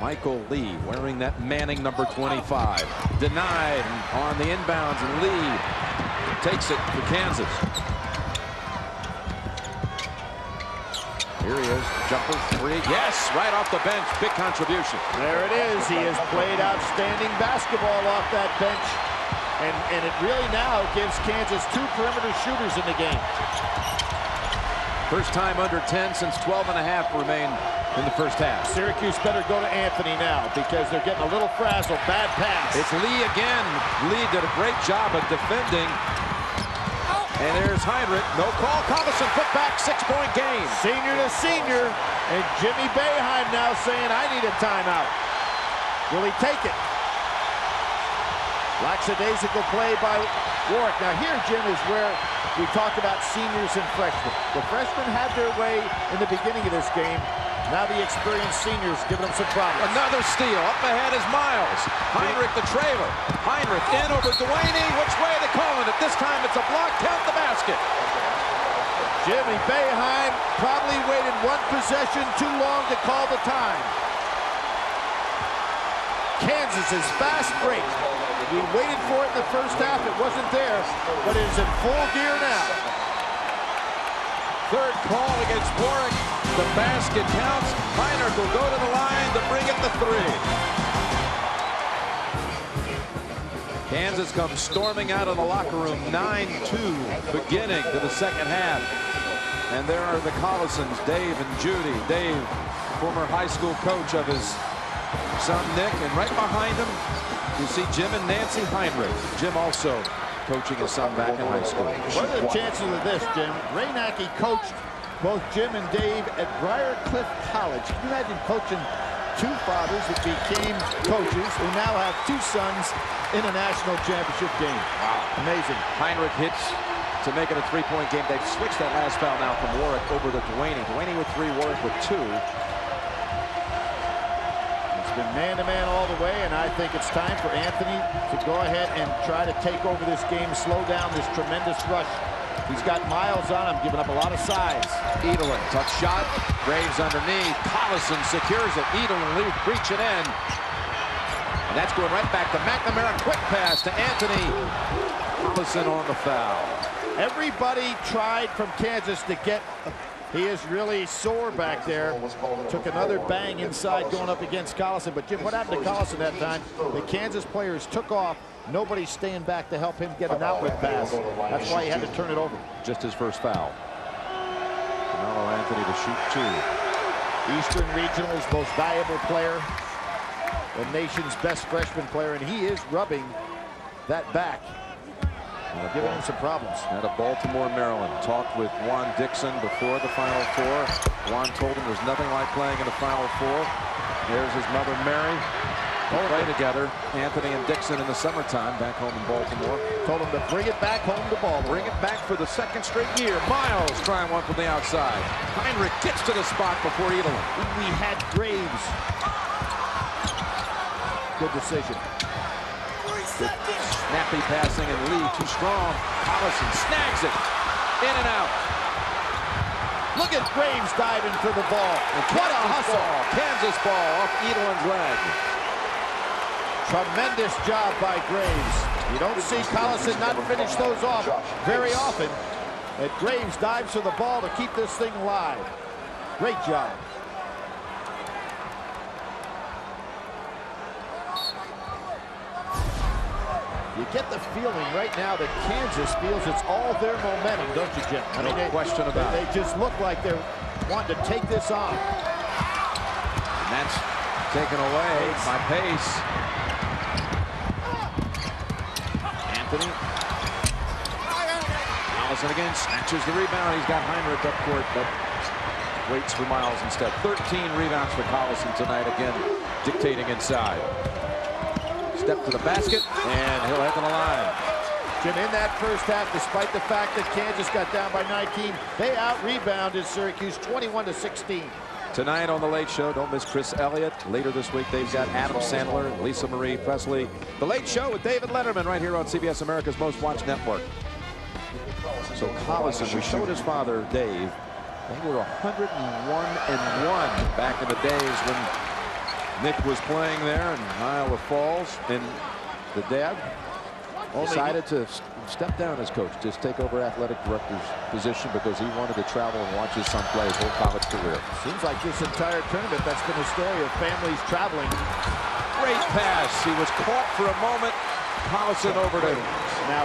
Michael Lee wearing that Manning number 25. Denied on the inbounds, and Lee takes it for Kansas. Here he is, jumper 3. Yes, right off the bench, big contribution. There it is. He has played outstanding basketball off that bench. And it really now gives Kansas 2 perimeter shooters in the game. First time under 10 since 12 and a half remain in the first half. Syracuse better go to Anthony now because they're getting a little frazzled. Bad pass. It's Lee again. Lee did a great job of defending. And there's Hinrich. No call. Collison put back. 6-point game. Senior to senior. And Jimmy Boeheim now saying, I need a timeout. Will he take it? Lackadaisical play by Warwick. Now here, Jim, is where we talk about seniors and freshmen. The freshmen had their way in the beginning of this game. Now the experienced seniors giving them some problems. Another steal. Up ahead is Miles. Hinrich the trailer. Hinrich in over Duaney. Which way are they calling it? This time it's a block. Count the basket. Jimmy Boeheim probably waited 1 possession too long to call the time. Kansas's fast break. We waited for it in the first half. It wasn't there, but it is in full gear now. Third call against Warwick. The basket counts. Hinrich will go to the line to bring it to 3. Kansas comes storming out of the locker room. 9-2 beginning to the second half. And there are the Collisons, Dave and Judy. Dave, former high school coach of his son Nick, and right behind him you see Jim and Nancy Hinrich. Jim also coaching his son back in high school. What are the chances of this, Jim? Ray Nackey coached both Jim and Dave at Briarcliff College. Can you imagine coaching 2 fathers that became coaches who now have 2 sons in a national championship game? Wow. Amazing. Hinrich hits to make it a 3-point game. They've switched that last foul now from Warwick over to Duaney. Duaney with 3, Warwick with 2. It's been man-to-man all the way, and I think it's time for Anthony to go ahead and try to take over this game, slow down this tremendous rush. He's got Miles on him, giving up a lot of size. Edelin, tough shot. Graves underneath. Collison secures it. Edelin reaching in. And that's going right back to McNamara. Quick pass to Anthony. Collison on the foul. Everybody tried from Kansas to get. He is really sore back there. Took another bang inside going up against Collison. But Jim, what happened to Collison that time? The Kansas players took off. Nobody's staying back to help him get an outlet pass. That's why he had to turn it over. Just his first foul. Carmelo Anthony to shoot 2. Eastern Regional's most valuable player. The nation's best freshman player. And he is rubbing that back. Giving him some problems. Out of Baltimore, Maryland. Talked with Juan Dixon before the Final Four. Juan told him there's nothing like playing in the Final Four. There's his mother, Mary. They play together, Anthony and Dixon, in the summertime back home in Baltimore. Told him to bring it back home to Baltimore. Bring it back for the 2nd straight year. Miles trying one from the outside. Hinrich gets to the spot before Edelin. We had Graves. Good decision. Good snappy passing, and Lee too strong. Collison snags it. In and out. Look at Graves diving for the ball. What a hustle. Kansas ball off Edelin's leg. Tremendous job by Graves. You don't see Collison not finish those off very often. And Graves dives for the ball to keep this thing alive. Great job. You get the feeling right now that Kansas feels it's all their momentum, don't you, Jim? I mean, no question about it. They just look like they're wanting to take this on. And that's taken away by Pace. Anthony Collison again snatches the rebound. He's got Hinrich up court, but waits for Miles instead. 13 rebounds for Collison tonight, again dictating inside. Step to the basket, and he'll head to the line. Jim, in that first half, despite the fact that Kansas got down by 19, they out-rebounded Syracuse 21-16. Tonight on The Late Show, don't miss Chris Elliott. Later this week, they've got Adam Sandler, Lisa Marie Presley. The Late Show with David Letterman right here on CBS America's Most Watched Network. So Collison, we showed his father, Dave. They were 101-1 back in the days when Nick was playing there in Iowa Falls. And the dad decided to step down as coach, just take over athletic director's position because he wanted to travel and watch his son play his whole college career. Seems like this entire tournament, that's been a story of families traveling. Great pass. He was caught for a moment. Collison over to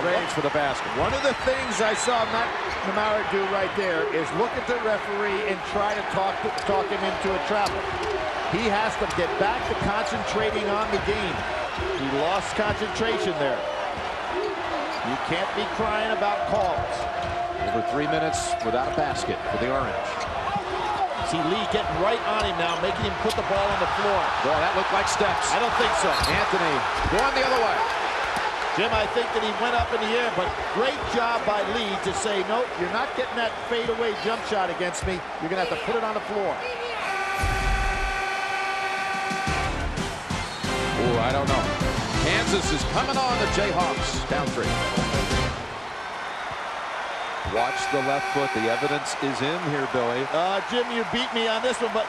Graves for the basket. One of the things I saw McNamara do right there is look at the referee and try to talk him into a travel. He has to get back to concentrating on the game. He lost concentration there. You can't be crying about calls. Over 3 minutes without a basket for the Orange. See Lee getting right on him now, making him put the ball on the floor. Boy, that looked like steps. I don't think so. Anthony going the other way. Jim, I think that he went up in the air, but great job by Lee to say, no, you're not getting that fadeaway jump shot against me. You're going to have to put it on the floor. Oh, I don't know. Kansas is coming on the Jayhawks. Down 3. Watch the left foot. The evidence is in here, Billy. Jim, you beat me on this one, but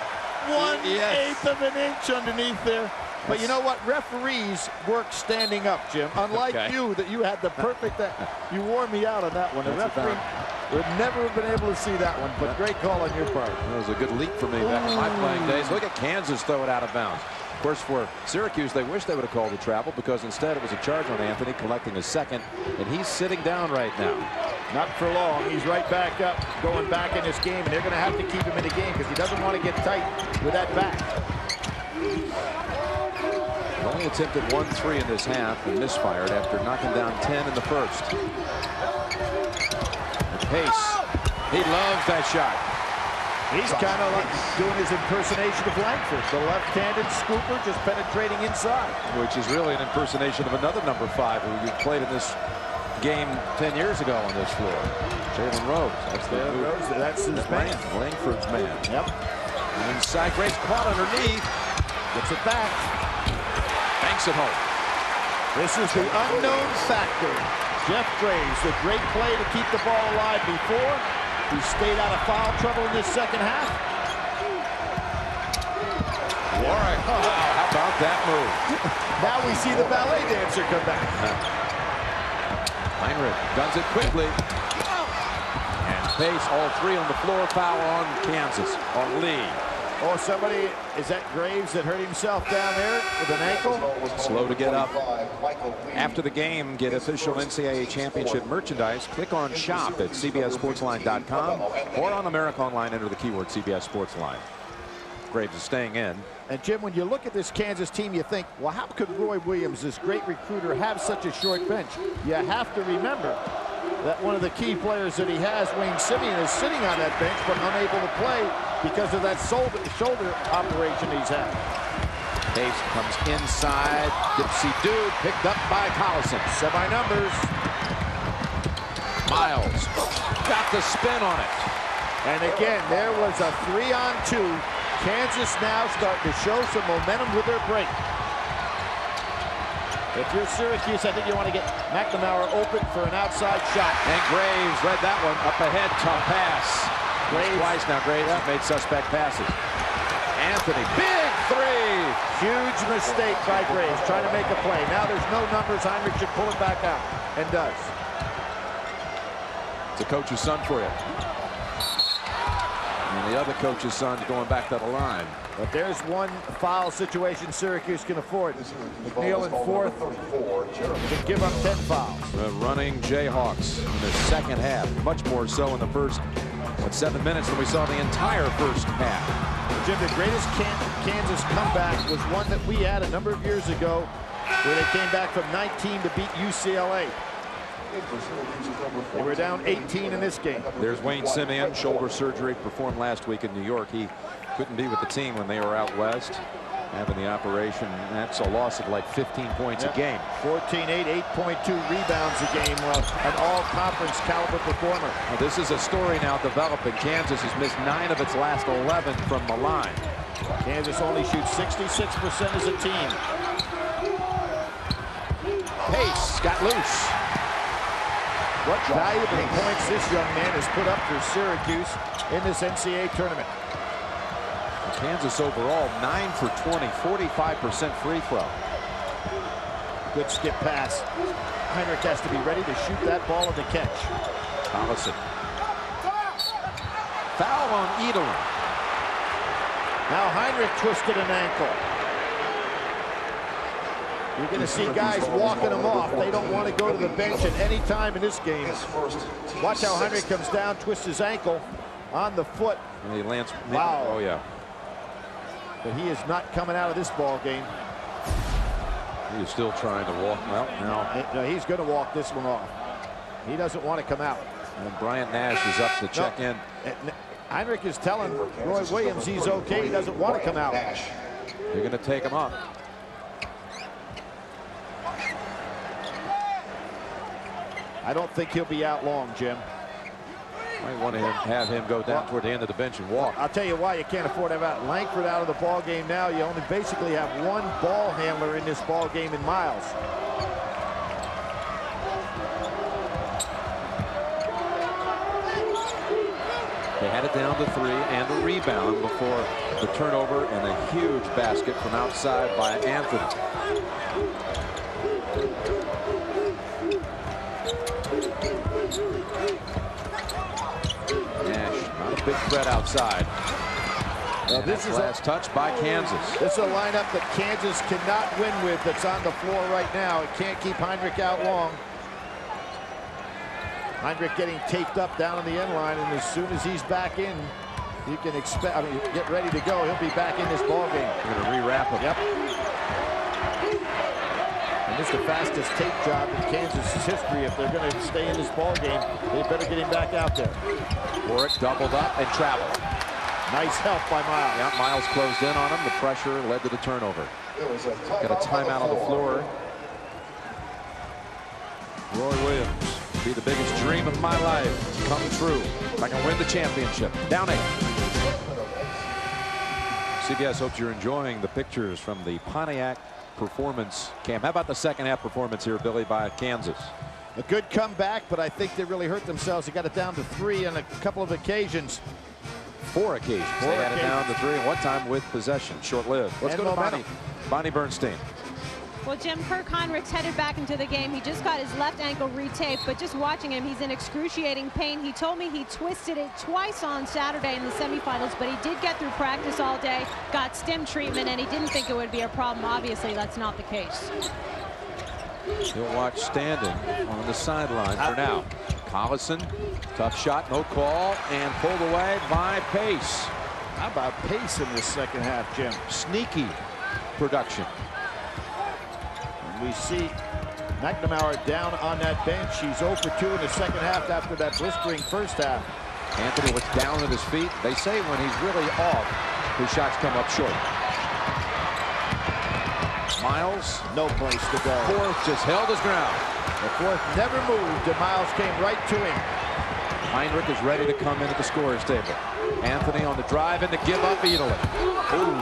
1/8 of an inch underneath there. But you know what? Referees work standing up, Jim. Unlike you, that you had the perfect... you wore me out on that one. The referee would never have been able to see that one, but great call on your part. That was a good leap for me back in my playing days. Look at Kansas throw it out of bounds. Of course, for Syracuse, they wish they would have called the travel because instead it was a charge on Anthony, collecting a second, and he's sitting down right now. Not for long. He's right back up, going back in this game, and they're going to have to keep him in the game because he doesn't want to get tight with that back. He only attempted 1-3 in this half and misfired after knocking down 10 in the first. And Pace, he loves that shot. He's kind of like doing his impersonation of Langford, the left-handed scooper just penetrating inside. Which is really an impersonation of another number 5 who we played in this game 10 years ago on this floor. Jalen Rose. That's his man. Langford's man. Yep. And inside, Grace caught underneath. Gets it back. Banks it home. This is the unknown factor. Jeff Graves, the great play to keep the ball alive before. He stayed out of foul trouble in this second half. Warwick. Oh, how about that move? Now we see the ballet dancer come back. Hinrich does it quickly. And Pace, all 3 on the floor. Foul on Kansas, on Lee. Oh, somebody, is that Graves that hurt himself down there with an ankle? Slow to get up. After the game, get official NCAA championship merchandise. Click on shop at cbssportsline.com or on America Online, enter the keyword CBS Sportsline. Graves is staying in. And Jim, when you look at this Kansas team, you think, well, how could Roy Williams, this great recruiter, have such a short bench? You have to remember that one of the key players that he has, Wayne Simeon, is sitting on that bench but unable to play because of that shoulder operation he's had. Pace comes inside. Dipsy Dude picked up by Collison. Semi-numbers. Miles got the spin on it. And again, there was a 3-on-2. Kansas now starting to show some momentum with their break. If you're Syracuse, I think you want to get McNamara open for an outside shot. And Graves read that one up ahead. Tough pass. Graves twice now. Graves has made suspect passes. Anthony, big 3. Huge mistake by Graves, trying to make a play. Now there's no numbers. Hinrich should pull it back out, and does. It's a coach's son for you. And the other coach's son's going back to the line. But there's one foul situation Syracuse can afford. McNeil in 4th can give up 10 fouls. The running Jayhawks in the second half, much more so in the first 7 minutes than we saw the entire first half. Jim, the greatest Kansas comeback was one that we had a number of years ago where they came back from 19 to beat UCLA. They were down 18 in this game. There's Wayne Simeon, shoulder surgery, performed last week in New York. He couldn't be with the team when they were out west having the operation. That's a loss of like 15 points a game. 14-8, 8.2 rebounds a game. Well, an all-conference caliber performer. Now, this is a story now developing. Kansas has missed 9 of its last 11 from the line. Kansas only shoots 66% as a team. Pace got loose. What valuable points this young man has put up for Syracuse in this NCAA tournament. Kansas overall 9 for 20, 45% free throw. Good skip pass. Hinrich has to be ready to shoot that ball in the catch. Collison. Foul on Edelin. Now Hinrich twisted an ankle. You're going to see guys walking him off. They don't want to go to the bench at any time in this game. Watch how Hinrich comes down, twists his ankle on the foot. And he lands. Wow. Oh, yeah. But he is not coming out of this ball game. He is still trying to walk. Well, now. No, he's going to walk this one off. He doesn't want to come out. And Bryant Nash is up to check in. Hinrich is telling Roy Williams he's okay. He doesn't want to come out. They're going to take him up. I don't think he'll be out long, Jim. Might want to have him go down toward the end of the bench and walk. I'll tell you why you can't afford to have Langford out of the ball game now. You only basically have one ball handler in this ball game in Miles. They had it down to 3 and a rebound before the turnover and a huge basket from outside by Anthony. Not a big threat outside. Well, this is last touch by Kansas. This is a lineup that Kansas cannot win with that's on the floor right now. It can't keep Hinrich out long. Hinrich getting taped up down on the end line, and as soon as he's back in, you can expect, get ready to go. He'll be back in this ball game. We're going to re-wrap him. Yep. And this is the fastest tape job in Kansas' history. If they're going to stay in this ball game, they better get him back out there. Warwick doubled up and traveled. Nice help by Miles. Yeah, Miles closed in on him. The pressure led to the turnover. Got a timeout on the floor. Roy Williams. Be the biggest dream of my life come true. If I can win the championship. Down 8. CBS hopes you're enjoying the pictures from the Pontiac performance camp. How about the second half performance here, Billy, by Kansas? A good comeback, but I think they really hurt themselves. They got it down to 3 on a couple of occasions. 4 occasions. They had it down to 3, and one time with possession. Short-lived. Let's go to Bonnie Bernstein. Well, Jim, Kirk Hinrich's headed back into the game. He just got his left ankle retaped, but just watching him, he's in excruciating pain. He told me he twisted it twice on Saturday in the semifinals, but he did get through practice all day, got stim treatment, and he didn't think it would be a problem. Obviously, that's not the case. He'll watch standing on the sideline for now. Collison, tough shot, no call, and pulled away by Pace. How about Pace in this second half, Jim? Sneaky production. We see McNamara down on that bench. He's 0 for 2 in the second half after that blistering first half. Anthony was down at his feet. They say when he's really off, his shots come up short. Miles, no place to go. Fourth just held his ground. The fourth never moved, and Miles came right to him. Hinrich is ready to come in at the scorer's table. Anthony on the drive and the give up. Edelin. Ooh,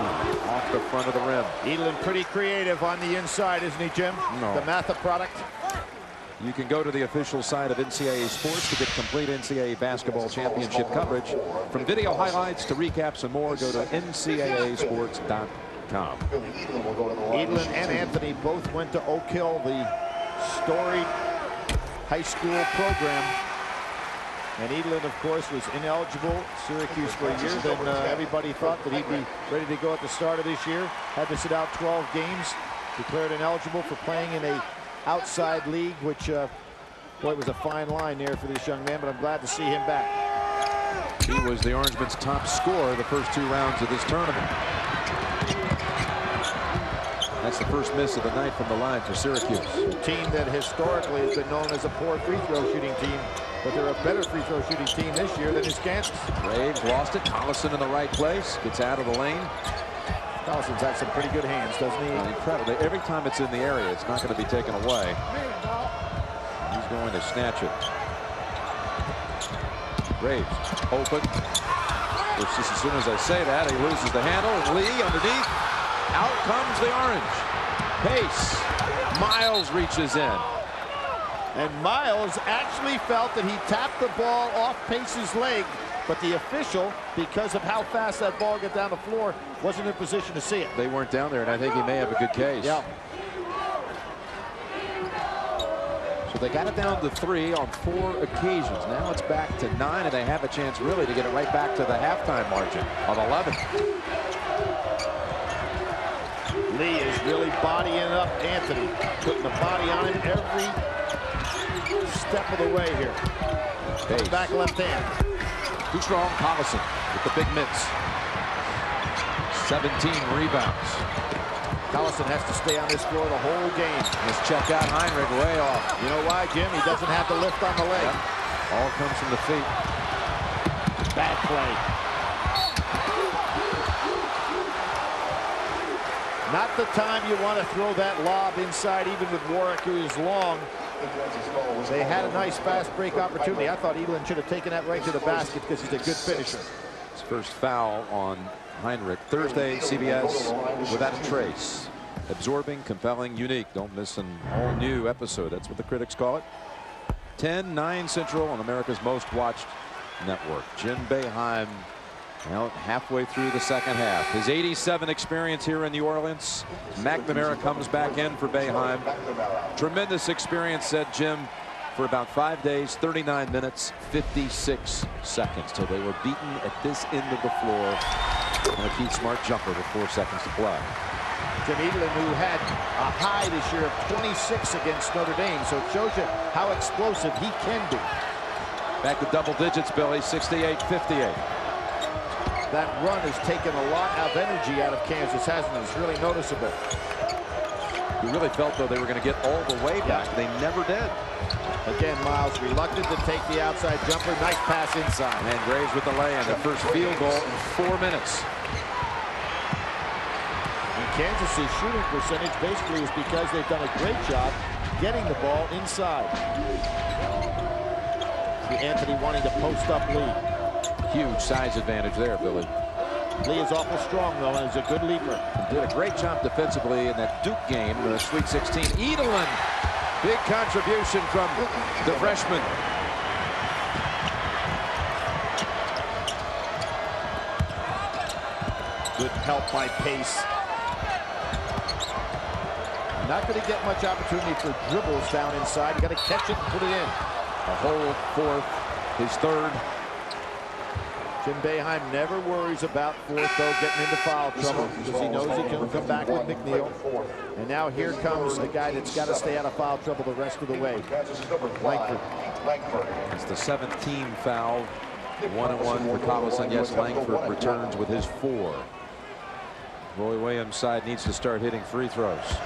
off the front of the rim. Edelin pretty creative on the inside, isn't he, Jim? No. The Matha product. You can go to the official site of NCAA Sports to get complete NCAA basketball championship coverage. From video highlights to recaps and more, go to ncaasports.com. Edelin and Anthony both went to Oak Hill, the storied high school program. And Edelin, of course, was ineligible Syracuse for a year. Then everybody thought that he'd be ready to go at the start of this year. Had to sit out 12 games. Declared ineligible for playing in a outside league, which, boy, it was a fine line there for this young man, but I'm glad to see him back. He was the Orangemen's top scorer the first 2 rounds of this tournament. That's the first miss of the night from the line for Syracuse. A team that historically has been known as a poor free throw shooting team, but they're a better free throw shooting team this year than is Kansas. Graves lost it. Collison in the right place. Gets out of the lane. Collison's had some pretty good hands, doesn't he? Incredible. Every time it's in the area, it's not going to be taken away. He's going to snatch it. Graves open. Just as soon as I say that, he loses the handle. Lee underneath. Out comes the orange. Pace. Miles reaches in. And Miles actually felt that he tapped the ball off Pace's leg, but the official, because of how fast that ball got down the floor, wasn't in a position to see it. They weren't down there, and I think he may have a good case. Yeah. So they got it down to 3 on 4 occasions. Now it's back to 9, and they have a chance really to get it right back to the halftime margin of 11. Lee is really bodying up Anthony, putting the body on him every step of the way here. Pace. Back left hand. Too strong. Collison with the big mitts. 17 rebounds. Collison has to stay on this floor the whole game. Let's check out Hinrich way off. You know why, Jim? He doesn't have the lift on the leg. Yep. All comes from the feet. Bad play. Not the time you want to throw that lob inside, even with Warwick, who is long. They had a nice fast break opportunity. I thought Edelin should have taken that right to the basket because he's a good finisher. His first foul on Hinrich. Thursday, CBS, Without a Trace. Absorbing, compelling, unique. Don't miss an all-new episode. That's what the critics call it. 10/9 Central on America's most watched network. Jim Boeheim out halfway through the second half. His 87 experience here in New Orleans. McNamara comes back in for Boeheim. Tremendous experience, said Jim, for about 5 days, 39 minutes, 56 seconds till they were beaten at this end of the floor on a Keith Smart jumper with 4 seconds to play. Jim Edelin, who had a high this year of 26 against Notre Dame, so it shows you how explosive he can be. Back to double digits, Billy, 68-58. That run has taken a lot of energy out of Kansas, hasn't it? It's really noticeable. You really felt, though, they were going to get all the way back. They never did. Again, Miles reluctant to take the outside jumper. Nice pass inside. And Graves with the lay-in. Their first field goal in 4 minutes. And Kansas's shooting percentage basically is because they've done a great job getting the ball inside. Anthony wanting to post up Lee. Huge size advantage there, Billy. Lee is awful strong, though, and is a good leaper. Did a great job defensively in that Duke game, the Sweet 16. Edelin, big contribution from the freshman. Good help by Pace. Not going to get much opportunity for dribbles down inside. You got to catch it and put it in. A whole fourth, his third. Jim Boeheim never worries about fourth, though, getting into foul trouble because he knows he can come back with McNeil. And now here comes a guy that's got to stay out of foul trouble the rest of the way. Langford. It's the 17th foul. 1-1 for Collison. Yes, Langford returns with his 4. Roy Williams' side needs to start hitting free throws.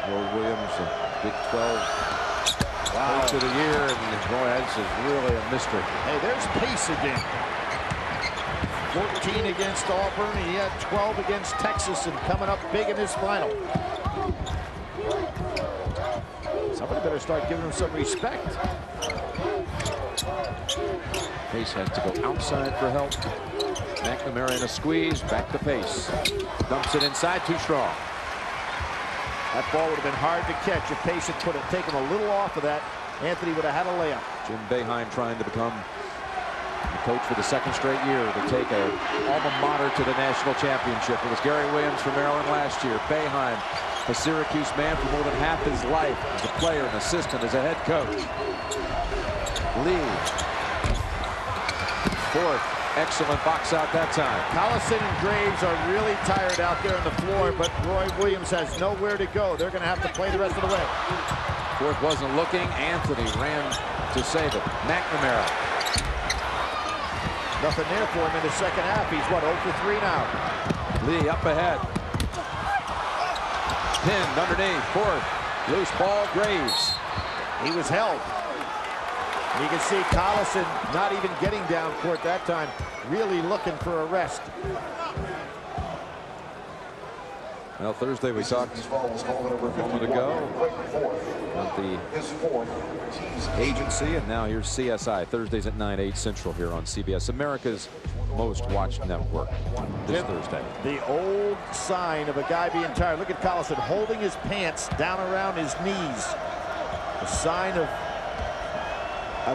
Roy Williams, the Big 12 Coach of the year, and boy, this is really a mystery. Hey, there's Pace again. 14 against Auburn, and he had 12 against Texas, and coming up big in this final. Somebody better start giving him some respect. Pace had to go outside for help. McNamara in a squeeze, back to Pace. Dumps it inside, too strong. That ball would have been hard to catch if Pace had taken a little off of that. Anthony would have had a layup. Jim Boeheim trying to become the coach for the 2nd straight year to take a alma mater to the national championship. It was Gary Williams from Maryland last year. Boeheim, a Syracuse man for more than half his life as a player, an assistant, as a head coach. Lee, 4th. Excellent box out that time. Collison and Graves are really tired out there on the floor, but Roy Williams has nowhere to go. They're going to have to play the rest of the way. 4th wasn't looking. Anthony ran to save it. McNamara. Nothing there for him in the second half. He's, what, 0 for 3 now. Lee up ahead. pinned underneath. Fourth. Loose ball, Graves. He was held. You can see Collison not even getting down court that time, really looking for a rest. Well, Thursday we talked a moment ago about the agency, and now here's CSI. Thursdays at 9, 8 Central here on CBS, America's most watched network this Thursday. The old sign of a guy being tired. Look at Collison holding his pants down around his knees. A sign of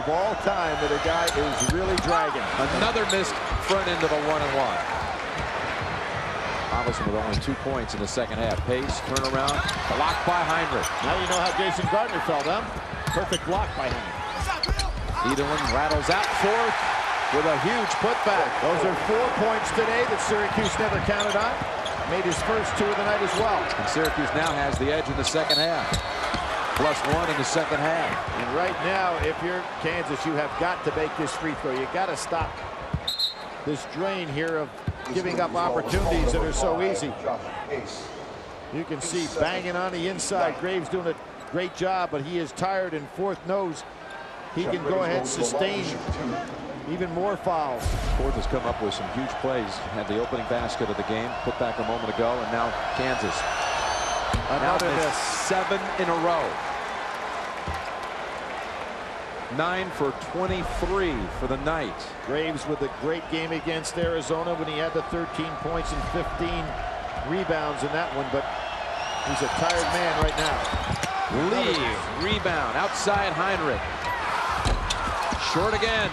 all time that a guy is really dragging. Another missed front end of a 1-and-1. Collison with only 2 points in the second half. Pace, turnaround, blocked by Hinrich. Now you know how Jason Gardner fell down. Perfect block by Hinrich. Edelman rattles out fourth with a huge putback. Those are 4 points today that Syracuse never counted on. Made his first 2 of the night as well. And Syracuse now has the edge in the second half. +1 in the second half. And right now, if you're Kansas, you have got to make this free throw. You got to stop this drain here of giving up opportunities that are so easy. You can see banging on the inside. Graves doing a great job, but he is tired, and Fourth knows he can go ahead and sustain even more fouls. Fourth has come up with some huge plays. Had the opening basket of the game, put back a moment ago, and now Kansas. Another miss. 7 in a row. 9 for 23 for the night. Graves with a great game against Arizona when he had the 13 points and 15 rebounds in that one, but he's a tired man right now. Lee, rebound, outside Hinrich. Short again.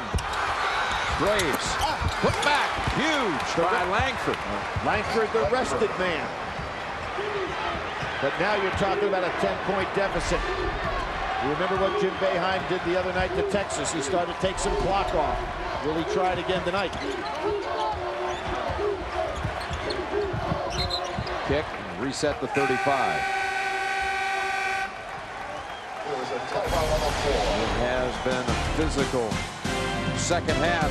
Graves, put back, huge by Langford. Langford, the rested man. But now you're talking about a 10-point deficit. You remember what Jim Boeheim did the other night to Texas. He started to take some clock off. Will he try it again tonight? Kick, reset the 35. It has been a physical second half.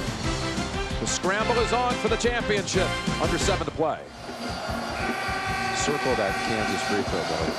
The scramble is on for the championship. Under 7 to play. Circle that Kansas free throw, buddy.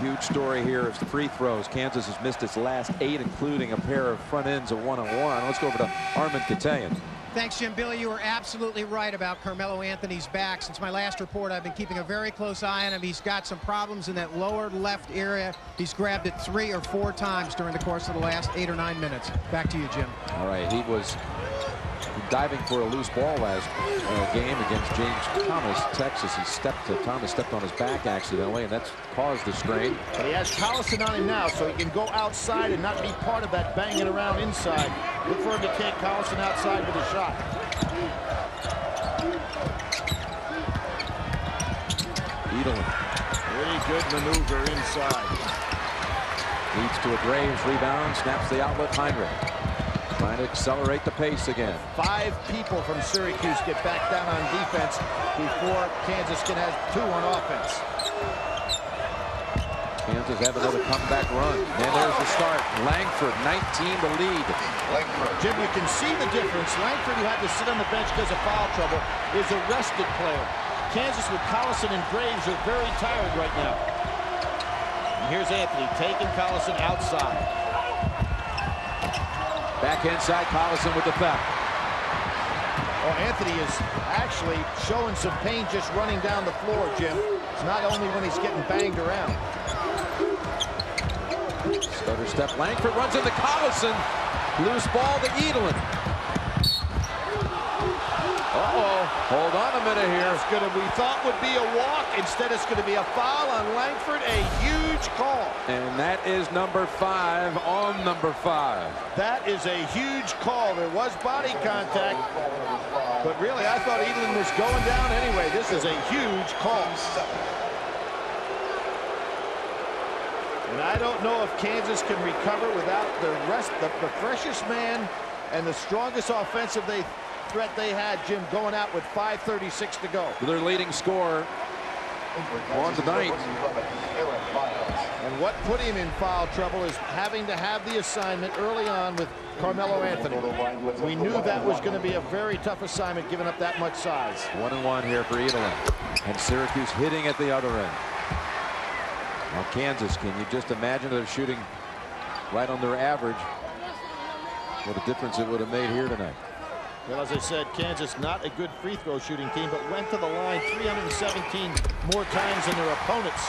Huge story here is the free throws. Kansas has missed its last 8, including a pair of front ends of 1-on-1. Let's go over to Armin Katayan. Thanks, Jim. Billy, you were absolutely right about Carmelo Anthony's back. Since my last report, I've been keeping a very close eye on him. He's got some problems in that lower left area. He's grabbed it 3 or 4 times during the course of the last 8 or 9 minutes. Back to you, Jim. All right, he was diving for a loose ball last game against James Thomas, Texas. Thomas stepped on his back accidentally, and that's caused the strain. But he has Collison on him now, so he can go outside and not be part of that banging around inside. Look for him to take Collison outside with a shot. Edelman. Very good maneuver inside. Leads to a Graves rebound, snaps the outlet. Hinrich trying to accelerate the pace again. 5 people from Syracuse get back down on defense before Kansas can have 2 on offense. Kansas have another comeback run. And there's the start. Langford, 19 to lead. Jim, you can see the difference. Langford, who had to sit on the bench because of foul trouble, is a rested player. Kansas with Collison and Graves are very tired right now. And here's Anthony taking Collison outside. Back inside, Collison with the theft. Oh, Anthony is actually showing some pain just running down the floor, Jim. It's not only when he's getting banged around. Stutter step. Langford runs into Collison. Loose ball to Edelman. Uh-oh. Hold on a minute here. It's gonna, we thought would be a walk. Instead, it's going to be a foul on Langford. A huge call. And that is number 5 on number 5. That is a huge call. There was body contact. But really, I thought Edelman was going down anyway. This is a huge call. And I don't know if Kansas can recover without the freshest man and the strongest offensive threat they had, Jim, going out with 5:36 to go. Their leading scorer on tonight. And what put him in foul trouble is having to have the assignment early on with Carmelo Anthony. We knew that was going to be a very tough assignment, giving up that much size. 1-1 here for Edelin. And Syracuse hitting at the other end. Now Kansas, can you just imagine they're shooting right on their average? What a difference it would have made here tonight. Well, as I said, Kansas not a good free throw shooting team, but went to the line 317 more times than their opponents.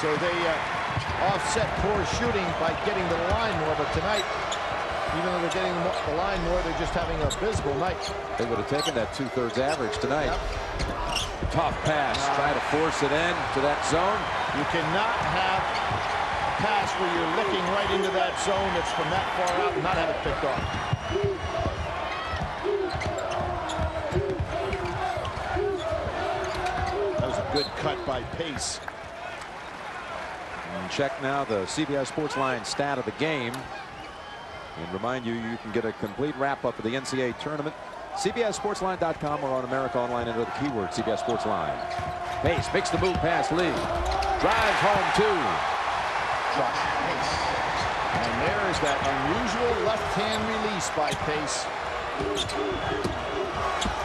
So they offset poor shooting by getting to the line more. But tonight, even though they're getting the line more, they're just having an abysmal night. They would have taken that 2/3 average tonight. Yep. Tough pass. Try to force it in to that zone. You cannot have a pass where you're looking right into that zone that's from that far out and not have it picked off. That was a good cut by Pace. And check now the CBS Sportsline stat of the game. And remind you, you can get a complete wrap-up of the NCAA tournament. CBSSportsline.com or on America Online under the keyword CBS Sportsline. Pace makes the move past Lee. Drives home two. And there is that unusual left-hand release by Pace.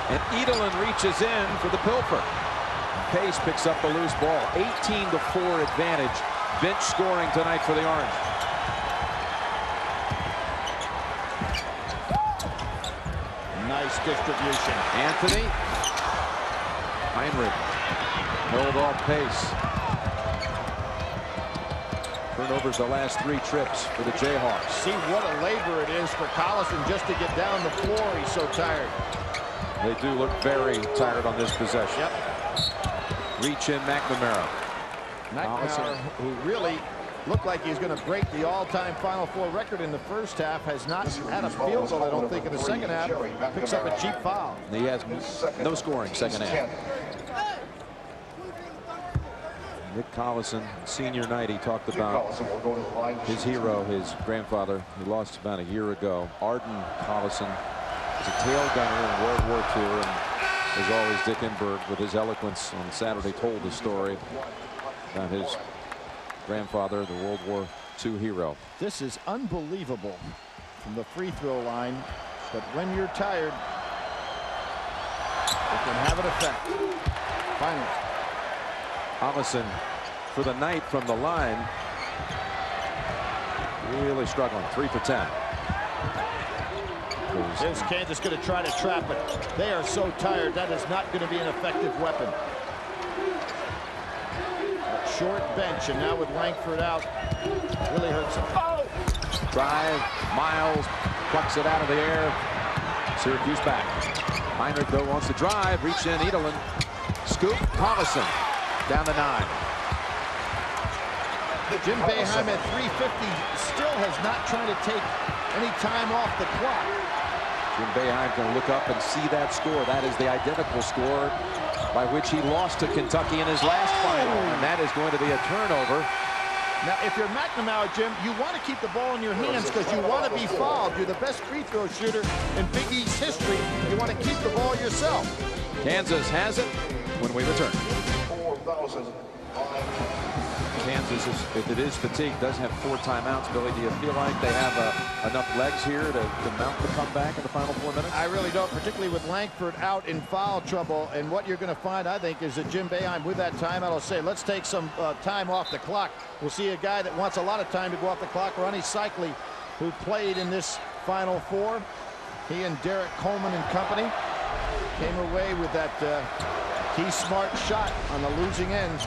And Edelin reaches in for the pilfer. Pace picks up the loose ball. 18-4 advantage. Bench scoring tonight for the Orange. Nice distribution. Anthony. Hinrich. Held off Pace. Turnovers the last 3 trips for the Jayhawks. See what a labor it is for Collison just to get down the floor. He's so tired. They do look very tired on this possession. Yep. Reach in McNamara. McNamara, who really looked like he's going to break the all-time Final Four record in the first half, has not had a field goal, I don't think, in the second half. Picks up a cheap foul. He has no scoring second half. Nick Collison, senior night, he talked about his hero, his grandfather, who lost about a year ago. Arden Collison was a tail gunner in World War II, and as always, Dick Enberg, with his eloquence on Saturday, told the story about his grandfather, the World War II hero. This is unbelievable from the free throw line, but when you're tired, it can have an effect. Finally. Collison for the night from the line. Really struggling. 3 for 10. Is Kansas going to try to trap it? They are so tired. That is not going to be an effective weapon. That short bench, and now with Langford out, really hurts him. Oh! Drive. Miles plucks it out of the air. Syracuse back. Hinrich, though, wants to drive. Reach in. Edelin. Scoop. Collison. Down the 9. Jim Boeheim at 350 still has not tried to take any time off the clock. Jim Boeheim can look up and see that score. That is the identical score by which he lost to Kentucky in his last final. And that is going to be a turnover. Now, if you're McNamara, Jim, you want to keep the ball in your hands because you want to be fouled. You're the best free throw shooter in Big East history. You want to keep the ball yourself. Kansas has it when we return. Kansas, if it is fatigue, does have 4 timeouts. Billy, do you feel like they have enough legs here to mount the comeback in the final 4 minutes? I really don't, particularly with Langford out in foul trouble. And what you're going to find, I think, is that Jim Boeheim with that timeout will say, let's take some time off the clock. We'll see a guy that wants a lot of time to go off the clock, Ronnie Cycli, who played in this Final Four. He and Derek Coleman and company came away with that key smart shot on the losing end.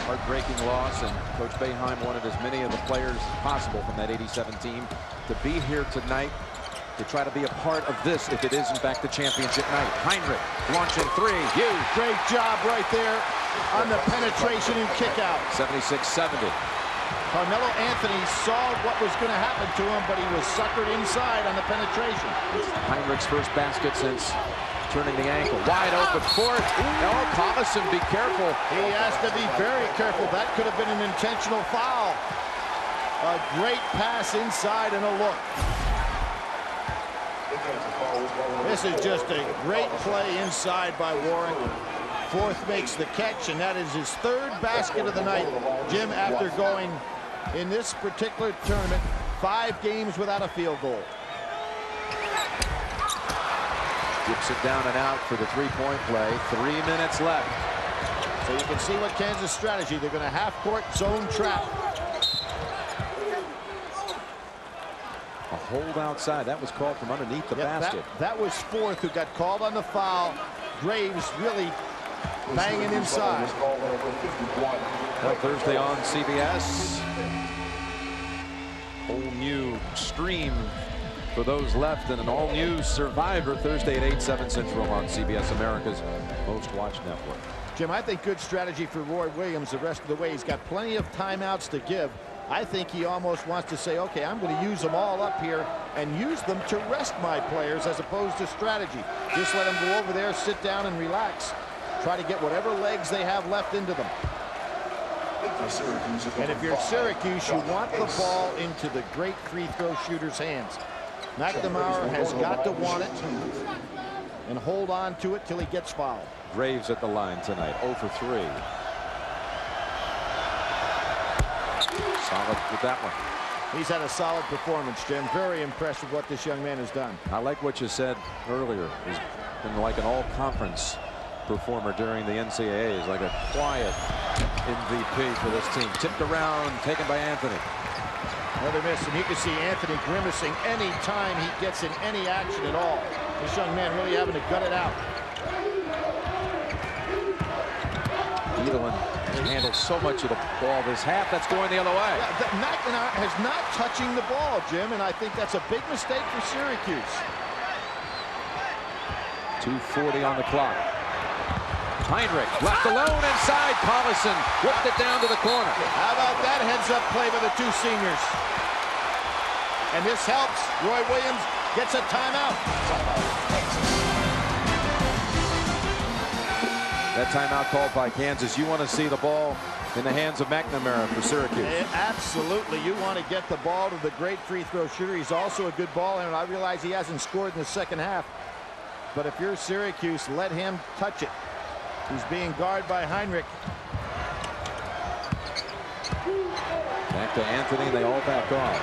Heartbreaking loss, and Coach Boeheim wanted as many of the players possible from that '87 team to be here tonight to try to be a part of this if it is in fact the championship night. Hinrich launching 3, huge. Great job right there on the penetration and kick out. 76-70. Carmelo Anthony saw what was going to happen to him, but he was suckered inside on the penetration. Heinrich's first basket since turning the ankle. Wide open for it. Oh, Collison, be careful. He has to be very careful. That could have been an intentional foul. A great pass inside and a look. This is just a great play inside by Warren. Fourth makes the catch, and that is his third basket of the night. Jim, after going in this particular tournament 5 games without a field goal. Gets it down and out for the three-point play. 3 minutes left. So you can see what Kansas' strategy. They're going to half-court zone trap. A hold outside. That was called from underneath the basket. That was Fourth who got called on the foul. Graves really banging inside. Well, Thursday on CBS. Whole new stream for those left, and an all-new Survivor Thursday at 8, 7 Central on CBS, America's most-watched network. Jim, I think good strategy for Roy Williams the rest of the way. He's got plenty of timeouts to give. I think he almost wants to say, okay, I'm going to use them all up here and use them to rest my players as opposed to strategy. Just let them go over there, sit down, and relax. Try to get whatever legs they have left into them. And if you're Syracuse, you want the ball into the great free throw shooter's hands. McNamara has got to want it and hold on to it till he gets fouled. Graves at the line tonight, 0 for 3. Solid with that one. He's had a solid performance, Jim. Very impressed with what this young man has done. I like what you said earlier. He's been like an all-conference performer during the NCAAs, like a quiet MVP for this team. Tipped around, taken by Anthony. Another miss, and you can see Anthony grimacing any time he gets in any action at all. This young man really having to gut it out. Edelin handles so much of the ball this half. That's going the other way. Yeah, McNamara is not touching the ball, Jim, and I think that's a big mistake for Syracuse. 2:40 on the clock. Hinrich left alone inside. Collison whipped it down to the corner. How about that heads-up play by the two seniors? And this helps. Roy Williams gets a timeout. That timeout called by Kansas. You want to see the ball in the hands of McNamara for Syracuse. Absolutely. You want to get the ball to the great free throw shooter. He's also a good ball handler. I realize he hasn't scored in the second half. But if you're Syracuse, let him touch it. He's being guarded by Hinrich. Back to Anthony, and they all back off.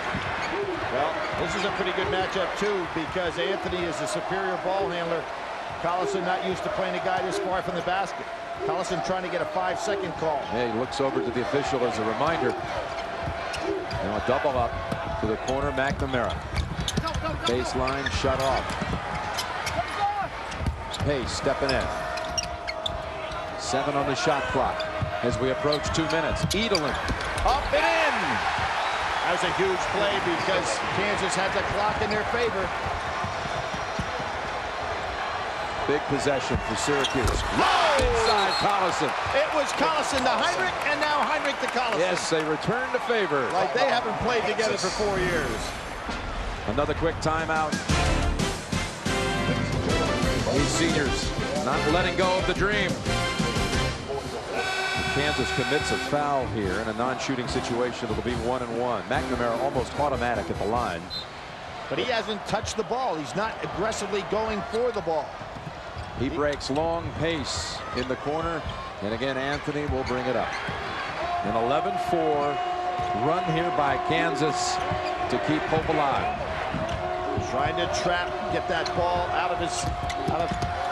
Well, this is a pretty good matchup, too, because Anthony is a superior ball handler. Collison not used to playing a guy this far from the basket. Collison trying to get a 5-second call. Yeah, he looks over to the official as a reminder. Now a double up to the corner, McNamara. Baseline shut off. Pace stepping in. 7 on the shot clock as we approach 2 minutes. Edelin up and in. That was a huge play because Kansas had the clock in their favor. Big possession for Syracuse. Low inside Collison. It was Collison to Hinrich, and now Hinrich to Collison. Yes, they return to favor. Like they haven't played together for 4 years. Another quick timeout. These seniors not letting go of the dream. Kansas commits a foul here in a non-shooting situation. It'll be 1-1. McNamara almost automatic at the line. But he hasn't touched the ball. He's not aggressively going for the ball. He breaks long pace in the corner. And again, Anthony will bring it up. An 11-4 run here by Kansas to keep hope alive. Trying to trap, get that ball out of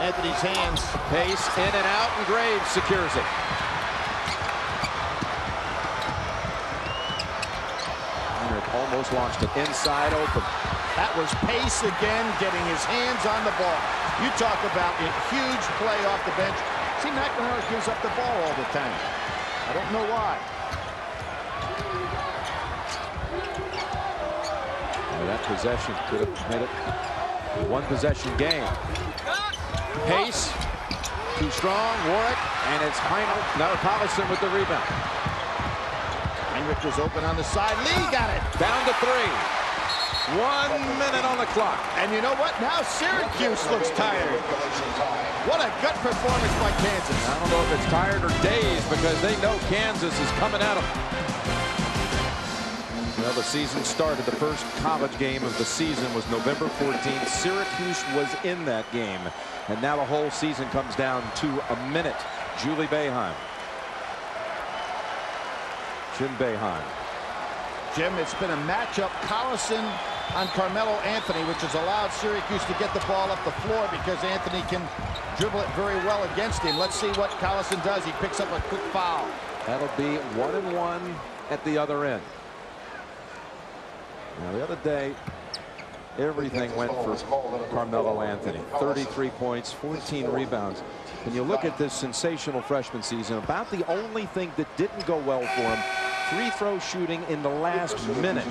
Anthony's hands. Pace in and out, and Graves secures it. Almost launched it inside open. That was Pace again, getting his hands on the ball. You talk about a huge play off the bench. See, McNamara gives up the ball all the time. I don't know why. Well, that possession could have made it a one-possession game. Pace, too strong. Warwick, and it's Hinrich. Now Collison with the rebound. Hinrich was open on the side. Lee got it. Down to 3. 1 minute on the clock. And you know what? Now Syracuse looks tired. What a gut performance by Kansas. I don't know if it's tired or dazed because they know Kansas is coming at them. Well, the season started. The first college game of the season was November 14th. Syracuse was in that game. And now the whole season comes down to a minute Julie Boeheim. Jim Boeheim. Jim, it's been a matchup. Collison on Carmelo Anthony, which has allowed Syracuse to get the ball up the floor because Anthony can dribble it very well against him. Let's see what Collison does. He picks up a quick foul. That'll be 1-1 at the other end. Now, the other day, everything went for Carmelo Anthony. 33 points, 14 rebounds. When you look at this sensational freshman season, about the only thing that didn't go well for him, free throw shooting in the last minute.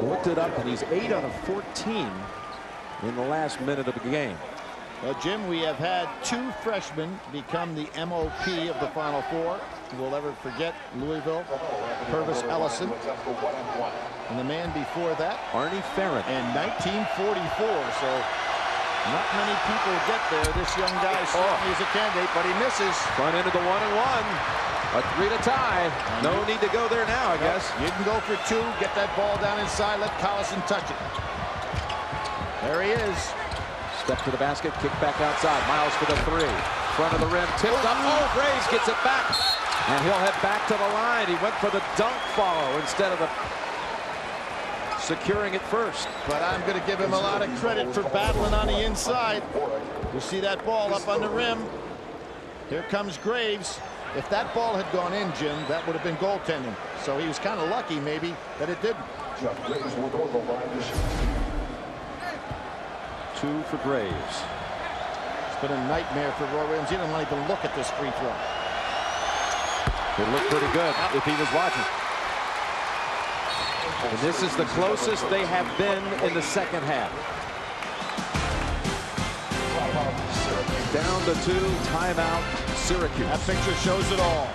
Looked it up, and he's 8 out of 14 in the last minute of the game. Well, Jim, we have had 2 freshmen become the MOP of the Final Four. We'll never forget Louisville, Purvis Ellison. And the man before that, Arnie Farron. In 1944, so not many people get there. This young guy certainly is a candidate, but he misses. Front end of the 1-1. A 3 to tie. No need to go there now, I guess. You can go for 2, get that ball down inside, let Collison touch it. There he is. Step to the basket, kick back outside. Miles for the 3. Front of the rim, tipped up. Oh, Graves gets it back. And he'll head back to the line. He went for the dunk follow instead of the securing it first. But I'm going to give him a lot of credit for battling on the inside. You see that ball up on the rim. Here comes Graves. If that ball had gone in, Jim, that would have been goaltending. So he was kind of lucky, maybe, that it didn't. 2 for Graves. It's been a nightmare for Roy Williams. He didn't want to even look at this free throw. It looked pretty good if he was watching. And this is the closest they have been in the second half. Down to 2, timeout, Syracuse. That picture shows it all.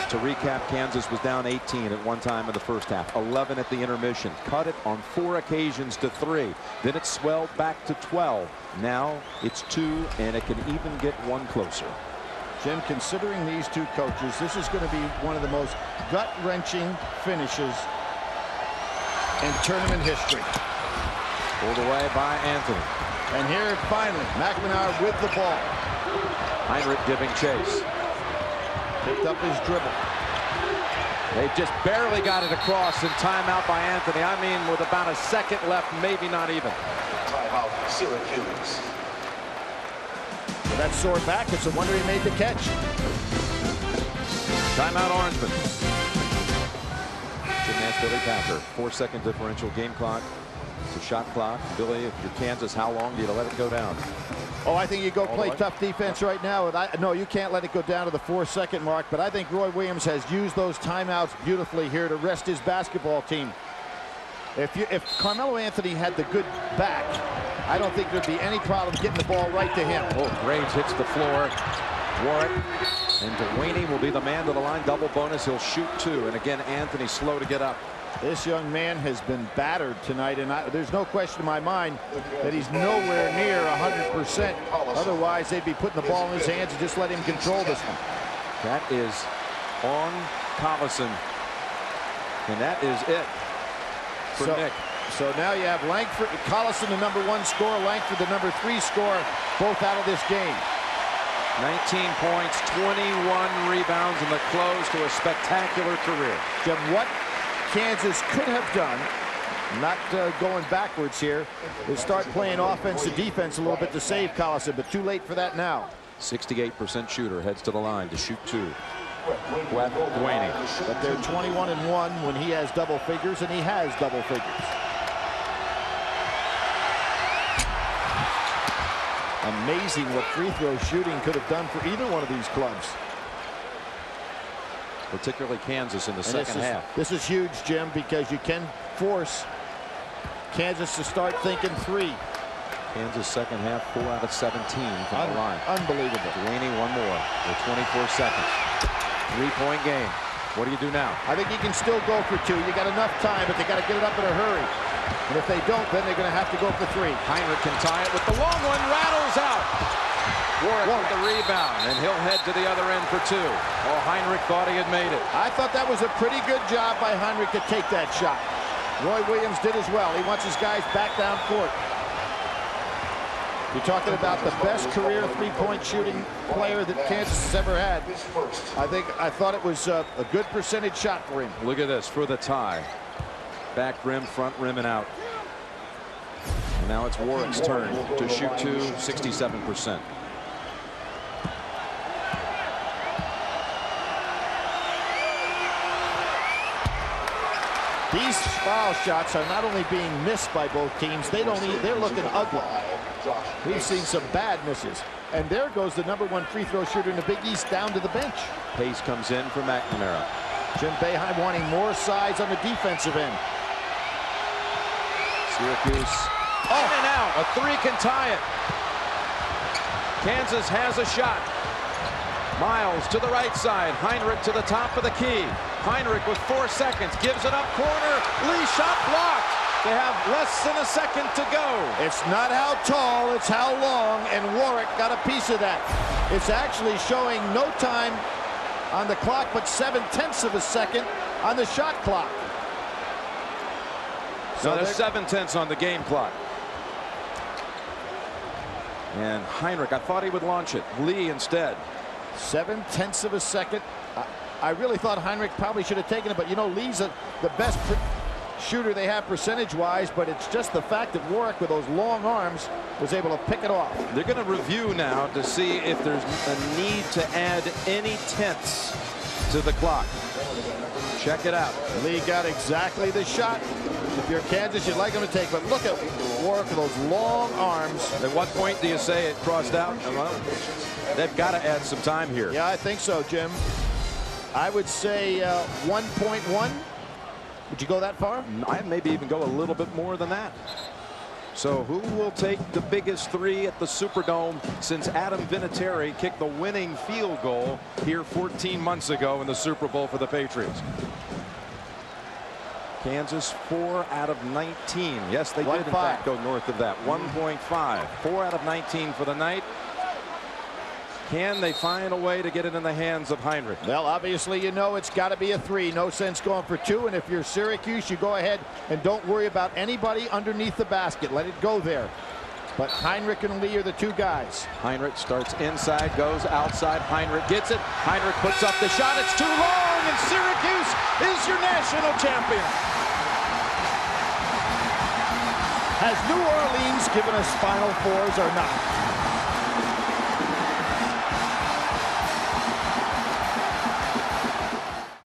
To recap, Kansas was down 18 at one time in the first half, 11 at the intermission, cut it on 4 occasions to 3. Then it swelled back to 12. Now it's 2, and it can even get 1 closer. Jim, considering these 2 coaches, this is going to be one of the most gut-wrenching finishes in tournament history. Pulled away by Anthony. And here, finally, McNamara with the ball. Hinrich giving chase. Picked up his dribble. They just barely got it across, and timeout by Anthony. I mean, with about a second left, maybe not even. Timeout, Syracuse. With that sore back, it's a wonder he made the catch. Timeout, Orangeman. Gymnast Billy Packer. 4-second differential game clock. It's a shot clock. Billy, if you're Kansas, how long do you let it go down? Oh, I think you go play tough defense right now. No, you can't let it go down to the 4-second mark, but I think Roy Williams has used those timeouts beautifully here to rest his basketball team. If Carmelo Anthony had the good back, I don't think there'd be any problem getting the ball right to him. Oh, Graves hits the floor. Warwick and Delaney will be the man to the line. Double bonus. He'll shoot 2. And again, Anthony slow to get up. This young man has been battered tonight, and there's no question in my mind that he's nowhere near 100%. Otherwise, they'd be putting the ball in his hands and just let him control this one. That is on Collison. And that is it for Nick. So now you have Langford, Collison, the #1 scorer, Langford, the #3 scorer, both out of this game. 19 points, 21 rebounds in the close to a spectacular career. Jim, what Kansas could have done, not going backwards here, is start playing offense and defense a little bit to save Collison, but too late for that now. 68% shooter, heads to the line to shoot 2. Delaney. But they're 21-1 when he has double figures, and he has double figures. Amazing what free throw shooting could have done for either one of these clubs. Particularly Kansas in the second half. This is huge, Jim, because you can force Kansas to start thinking 3. Kansas second half, 4 out of 17 from the line. Unbelievable. Delaney, 1 more with 24 seconds. 3-point game. What do you do now? I think you can still go for 2. You got enough time, but they got to get it up in a hurry. And if they don't, then they're going to have to go for 3. Hinrich can tie it with the long one, rattles out. Warwick with the rebound, and he'll head to the other end for 2. Oh, Hinrich thought he had made it. I thought that was a pretty good job by Hinrich to take that shot. Roy Williams did as well. He wants his guys back down court. You're talking about the best career three-point shooting player that Kansas has ever had. I thought it was a good percentage shot for him. Look at this for the tie. Back rim, front rim, and out. And now it's Warwick's turn to shoot 67%. These foul shots are not only being missed by both teams, they're looking ugly. We've seen some bad misses. And there goes the #1 free throw shooter in the Big East down to the bench. Pace comes in for McNamara. Jim Boeheim wanting more size on the defensive end. Syracuse. Oh, and out. A three can tie it. Kansas has a shot. Miles to the right side. Hinrich to the top of the key. Hinrich with 4 seconds. Gives it up corner. Lee shot blocked. They have less than a second to go. It's not how tall, it's how long, and Warwick got a piece of that. It's actually showing no time on the clock, but 7/10 of a second on the shot clock. So there's 7/10 on the game clock. And Hinrich, I thought he would launch it. Lee instead. 7/10 of a second. I really thought Hinrich probably should have taken it, but you know, Lee's the best shooter they have percentage-wise, but it's just the fact that Warwick, with those long arms, was able to pick it off. They're going to review now to see if there's a need to add any tenths to the clock. Check it out. Lee got exactly the shot. If you're Kansas, you'd like him to take, but look at Warwick with those long arms. At what point do you say it crossed out? Well, they've got to add some time here. Yeah, I think so, Jim. I would say 1.1. Would you go that far? I'd maybe even go a little bit more than that. So who will take the biggest three at the Superdome since Adam Vinatieri kicked the winning field goal here 14 months ago in the Super Bowl for the Patriots? Kansas 4 out of 19. Yes, they did in fact go north of that. 1.5. 4 out of 19 for the night. Can they find a way to get it in the hands of Hinrich? Well, obviously, you know it's got to be a three. No sense going for two. And if you're Syracuse, you go ahead and don't worry about anybody underneath the basket. Let it go there. But Hinrich and Lee are the two guys. Hinrich starts inside, goes outside. Hinrich gets it. Hinrich puts up the shot. It's too long, and Syracuse is your national champion. Has New Orleans given us Final Fours or not?